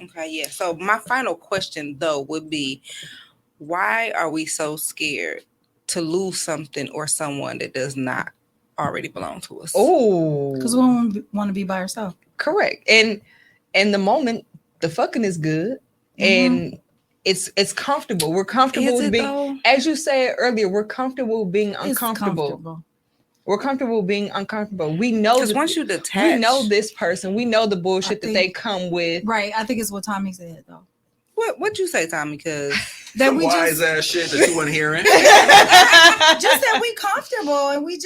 Okay, yeah. So my final question though would be, why are we so scared to lose something or someone that does not already belong to us? Oh, Because we don't want to be by ourselves. correct. And in the moment, the fucking is good, Mm-hmm. and it's comfortable. We're comfortable Is with it being, though? as you said earlier, we're comfortable being It's uncomfortable. comfortable. We're comfortable being uncomfortable. We know Because that once you detach, we know this person. We know the bullshit I that they think- come with. Right. I think it's what Tommy said though. what you say, Tommy? Because That Some we wise just ass shit that you weren't hearing. just that we comfortable and we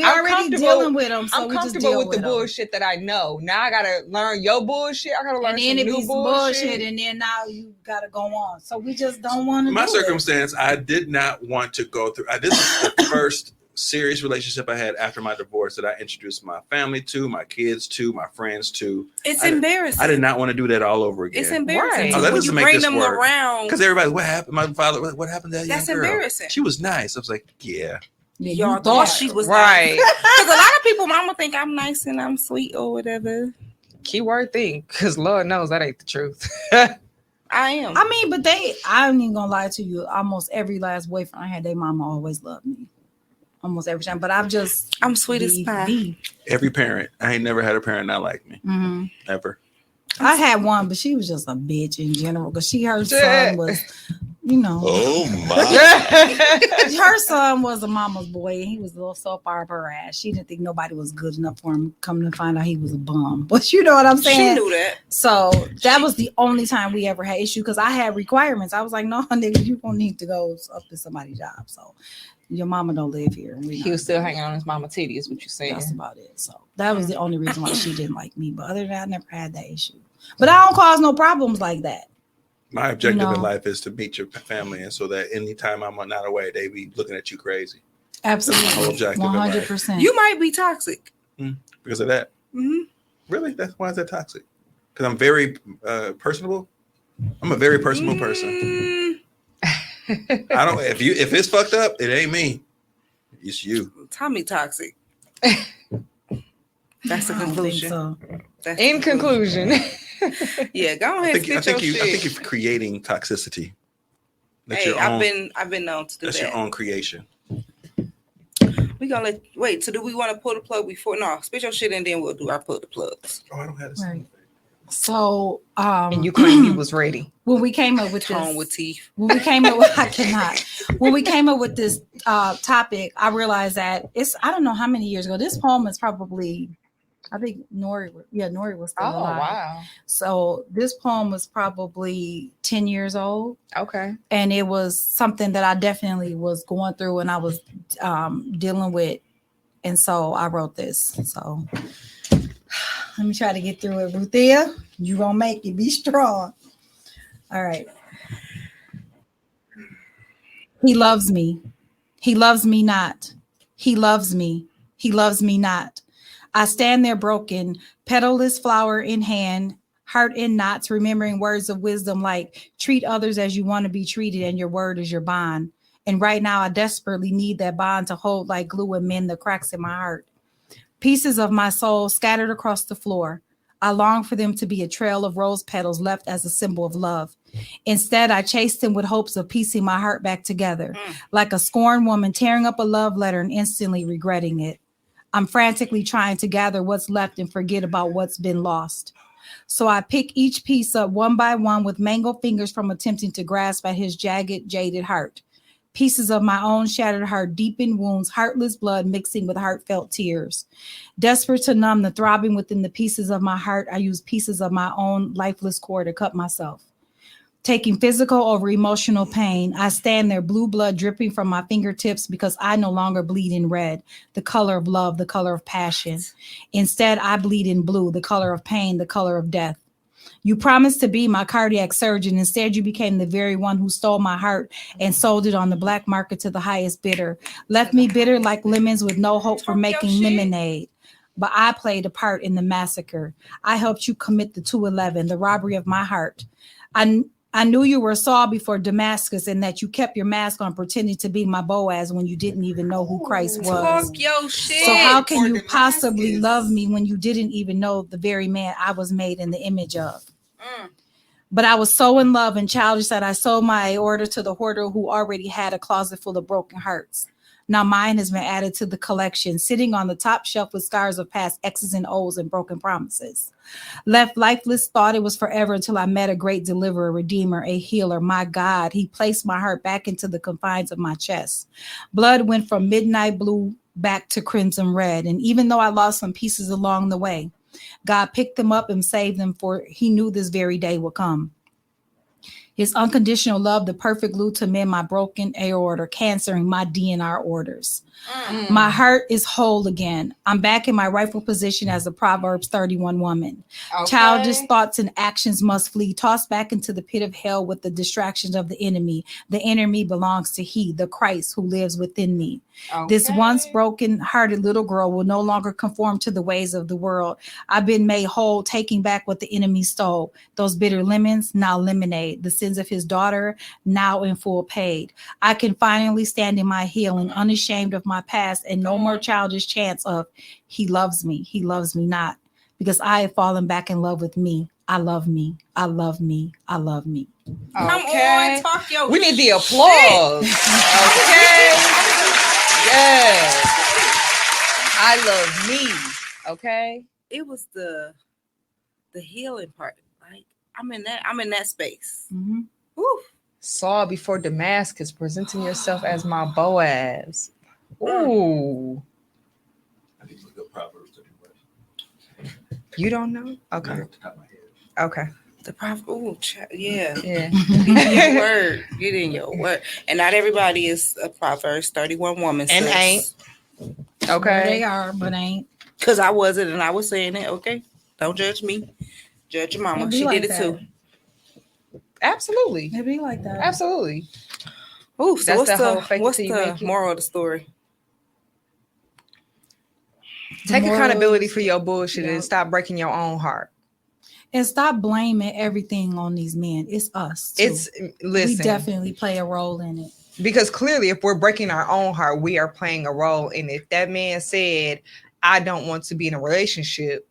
I'm already comfortable- dealing with them. So I'm we just comfortable deal with the them. bullshit that I know. Now I gotta learn your bullshit. I gotta learn And some then it new be some bullshit, and then now you gotta go on. So we just don't want to. My do circumstance, I did not want to go through. This is the first serious relationship I had after my divorce that I introduced my family to, my kids to, my friends to. it's I- embarrassing. I did not want to do that all over again. It's embarrassing. Right. So Oh, that when doesn't you make bring this them work. around, Because everybody's, what happened? My father, what happened to that young that's girl? embarrassing. She was nice. I was like, yeah. Yeah, you Y'all thought thought she was right. Because a lot of people, mama think I'm nice and I'm sweet or whatever. Keyword thing, because Lord knows that ain't the truth. I am. I mean, but I ain't even gonna lie to you. Almost every last boyfriend I had, their mama always loved me. Almost every time. But I'm sweet as pie. Every parent. I ain't never had a parent not like me. Mm-hmm. Ever. I had one, but she was just a bitch in general because her son was, you know, Oh my. her son was a mama's boy and he was a little so far up her ass. She didn't think nobody was good enough for him. Come to find out he was a bum. But you know what I'm She saying? knew that. So that was the only time we ever had issue because I had requirements. I was like, no, nigga, you gonna need to go up to somebody's job. So your mama don't live here. And He was still hanging on his mama titty, is what you're saying. That's about it. So that was the only reason why she didn't like me. But other than that, I never had that issue. But I don't cause no problems like that. My objective No. in life is to meet your family, and so that anytime I'm not away, they be looking at you crazy Absolutely. That's my whole objective in life. 100%. You might be toxic. because of that. Hmm. Really? Why is that toxic? Because I'm very personable. I'm a very personable person. Mm, I don't. If it's fucked up, it ain't me. It's you. Tommy toxic. That's the I don't think conclusion. so. That's the In conclusion, yeah, go I ahead. think, I spit think your you. I shit. think you're creating toxicity. That's Hey, your own. I've been known to do That's that. your own creation. We gonna wait. So do we want to pull the plug before? No, spit your shit and then we'll do our pull the plugs. Oh, I don't have this. Right. So and you claim he was ready. when we came up with Tone this, with teeth. when we came up with, I cannot. When we came up with this topic, I realized that I don't know how many years ago. This poem is probably, I think Nori was still Oh alive. wow. So this poem was probably 10 years old. Okay. And it was something that I definitely was going through and I was dealing with. And so I wrote this. So let me try to get through it. Ruthia, you gonna make it. Be strong. All right. He loves me. He loves me not. He loves me. He loves me not. I stand there broken, petalless flower in hand, heart in knots, remembering words of wisdom like treat others as you want to be treated and your word is your bond. And right now I desperately need that bond to hold like glue and mend the cracks in my heart. Pieces of my soul scattered across the floor. I long for them to be a trail of rose petals left as a symbol of love. Instead, I chased them with hopes of piecing my heart back together, like a scorned woman tearing up a love letter and instantly regretting it. I'm frantically trying to gather what's left and forget about what's been lost. So I pick each piece up one by one with mangled fingers from attempting to grasp at his jagged, jaded heart. Pieces of my own shattered heart, deepened wounds, heartless blood mixing with heartfelt tears. Desperate to numb the throbbing within the pieces of my heart, I use pieces of my own lifeless core to cut myself. Taking physical over emotional pain, I stand there, blue blood dripping from my fingertips because I no longer bleed in red, the color of love, the color of passion. Instead, I bleed in blue, the color of pain, the color of death. You promised to be my cardiac surgeon. Instead, you became the very one who stole my heart and sold it on the black market to the highest bidder. Left me bitter like lemons with no hope for making lemonade. But I played a part in the massacre. I helped you commit the 211, the robbery of my heart. I knew you were Saul before Damascus and that you kept your mask on pretending to be my Boaz when you didn't even know who Christ was. Talk your shit. So how can you For possibly Damascus. love me when you didn't even know the very man I was made in the image of? Mm. But I was so in love and childish that I sold my aorta to the hoarder who already had a closet full of broken hearts. Now mine has been added to the collection, sitting on the top shelf with scars of past X's and O's and broken promises. Left lifeless, thought it was forever until I met a great deliverer, redeemer, a healer. My God, he placed my heart back into the confines of my chest. Blood went from midnight blue back to crimson red. And even though I lost some pieces along the way, God picked them up and saved them, for he knew this very day would come. His unconditional love, the perfect glue to mend my broken aorta, cancering my DNR orders. My heart is whole again. I'm back in my rightful position as a Proverbs 31 woman. Okay. Childish thoughts and actions must flee, tossed back into the pit of hell with the distractions of the enemy. The inner me belongs to he, the Christ who lives within me. This once broken-hearted little girl will no longer conform to the ways of the world. I've been made whole, taking back what the enemy stole. Those bitter lemons, now lemonade. The sins of his daughter, now in full paid. I can finally stand in my healing, unashamed of my past, and no more childish chance of he loves me not, because I have fallen back in love with me. I love me. I love me. I love me. Come on, talk your We need the applause. Okay. Yes. I love me. Okay. It was the healing part. Like I'm in that space. Mm-hmm. Woo. Saul before Damascus, presenting yourself as my Boaz. Ooh. I need to look up Proverbs 31. You don't know? Okay. Off the top of my head. Okay. The prophet. Oh, yeah. Yeah. Get in your word. Get in your word. And not everybody is a Proverbs 31 woman. And ain't. Okay. They are, but ain't. Because I wasn't, and I was saying it. Okay. Don't judge me. Judge your mama. It be She like did it that. too. Absolutely. It be like that. Absolutely. Ooh, so That's the whole fake what's till you the make it. moral of the story? Take Morals. accountability for your bullshit Yeah. and stop breaking your own heart. And stop blaming everything on these men. It's us. Too. It's listen. We definitely play a role in it. Because clearly if we're breaking our own heart, we are playing a role. And if that man said, I don't want to be in a relationship,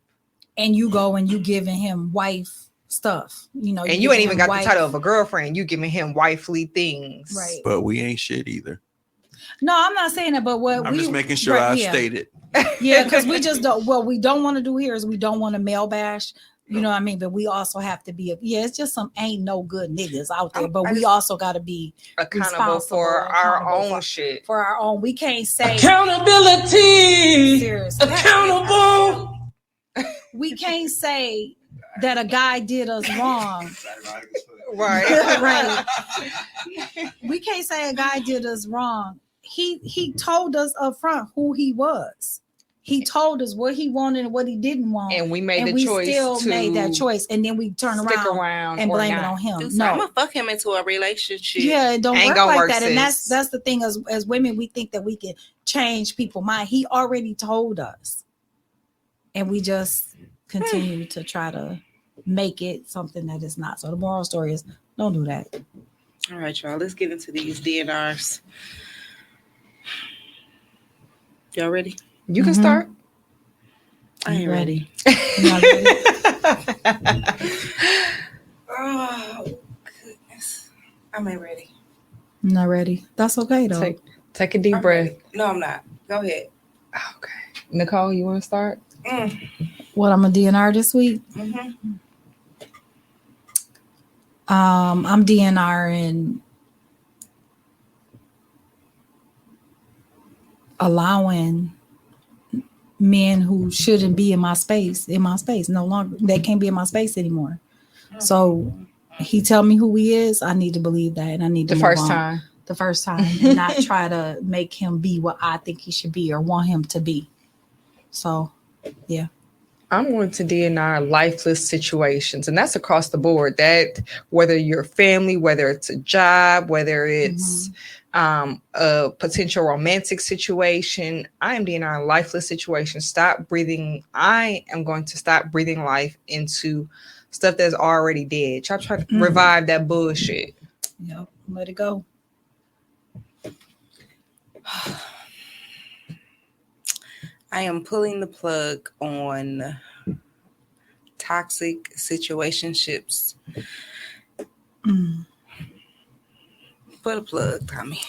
And you go and you giving him wife stuff, and you ain't giving even him got wife- the title of a girlfriend, you giving him wifely things. Right. But we ain't shit either. No, I'm not saying that, but what I'm just making sure right, I yeah. state it. Yeah, because we just don't. What we don't want to do here is we don't want to male bash. You know what I mean? But we also have to be. It's just some ain't no good niggas out there. But we also got to be Accountable responsible, for our accountable own for- shit. for our own. We can't say Accountability. seriously. Accountable. We can't say that a guy did us wrong. Right. Right. We can't say a guy did us wrong. He told us up front who he was. He told us what he wanted and what he didn't want. And we made and the we choice still to made that choice. And then we turn stick around around and or blame not. it on him. Dude, so I'm No. gonna fuck him into a relationship. Yeah, it don't Ain't work gonna like work, that. And sis. that's the thing as women, we think that we can change people's mind. He already told us. And we just continue to try to make it something that it's not. So the moral story is don't do that. All right, y'all. Let's get into these DNRs. Y'all ready? You can Mhm. start. I ain't ready. You not ready? Oh goodness, I'm ain't ready. Not ready. That's okay though. Take a deep I'm breath. ready. No, I'm not. Go ahead. Okay. Nicole, you want to start? What I'm a DNR this week? Mm-hmm. I'm DNRing allowing men who shouldn't be in my space no longer. They can't be in my space anymore. So he tell me who he is, I need to believe that, and I need to The move first on. time. The first time, and not try to make him be what I think he should be or want him to be. So yeah. I'm going to DNR lifeless situations, and that's across the board. That whether you're family, whether it's a job, whether it's a potential romantic situation, I am DNR lifeless situations. Stop breathing. I am going to stop breathing life into stuff that's already dead. Try to revive that bullshit. Yep. Let it go. I am pulling the plug on toxic situationships. Mm. Put a plug, Tommy.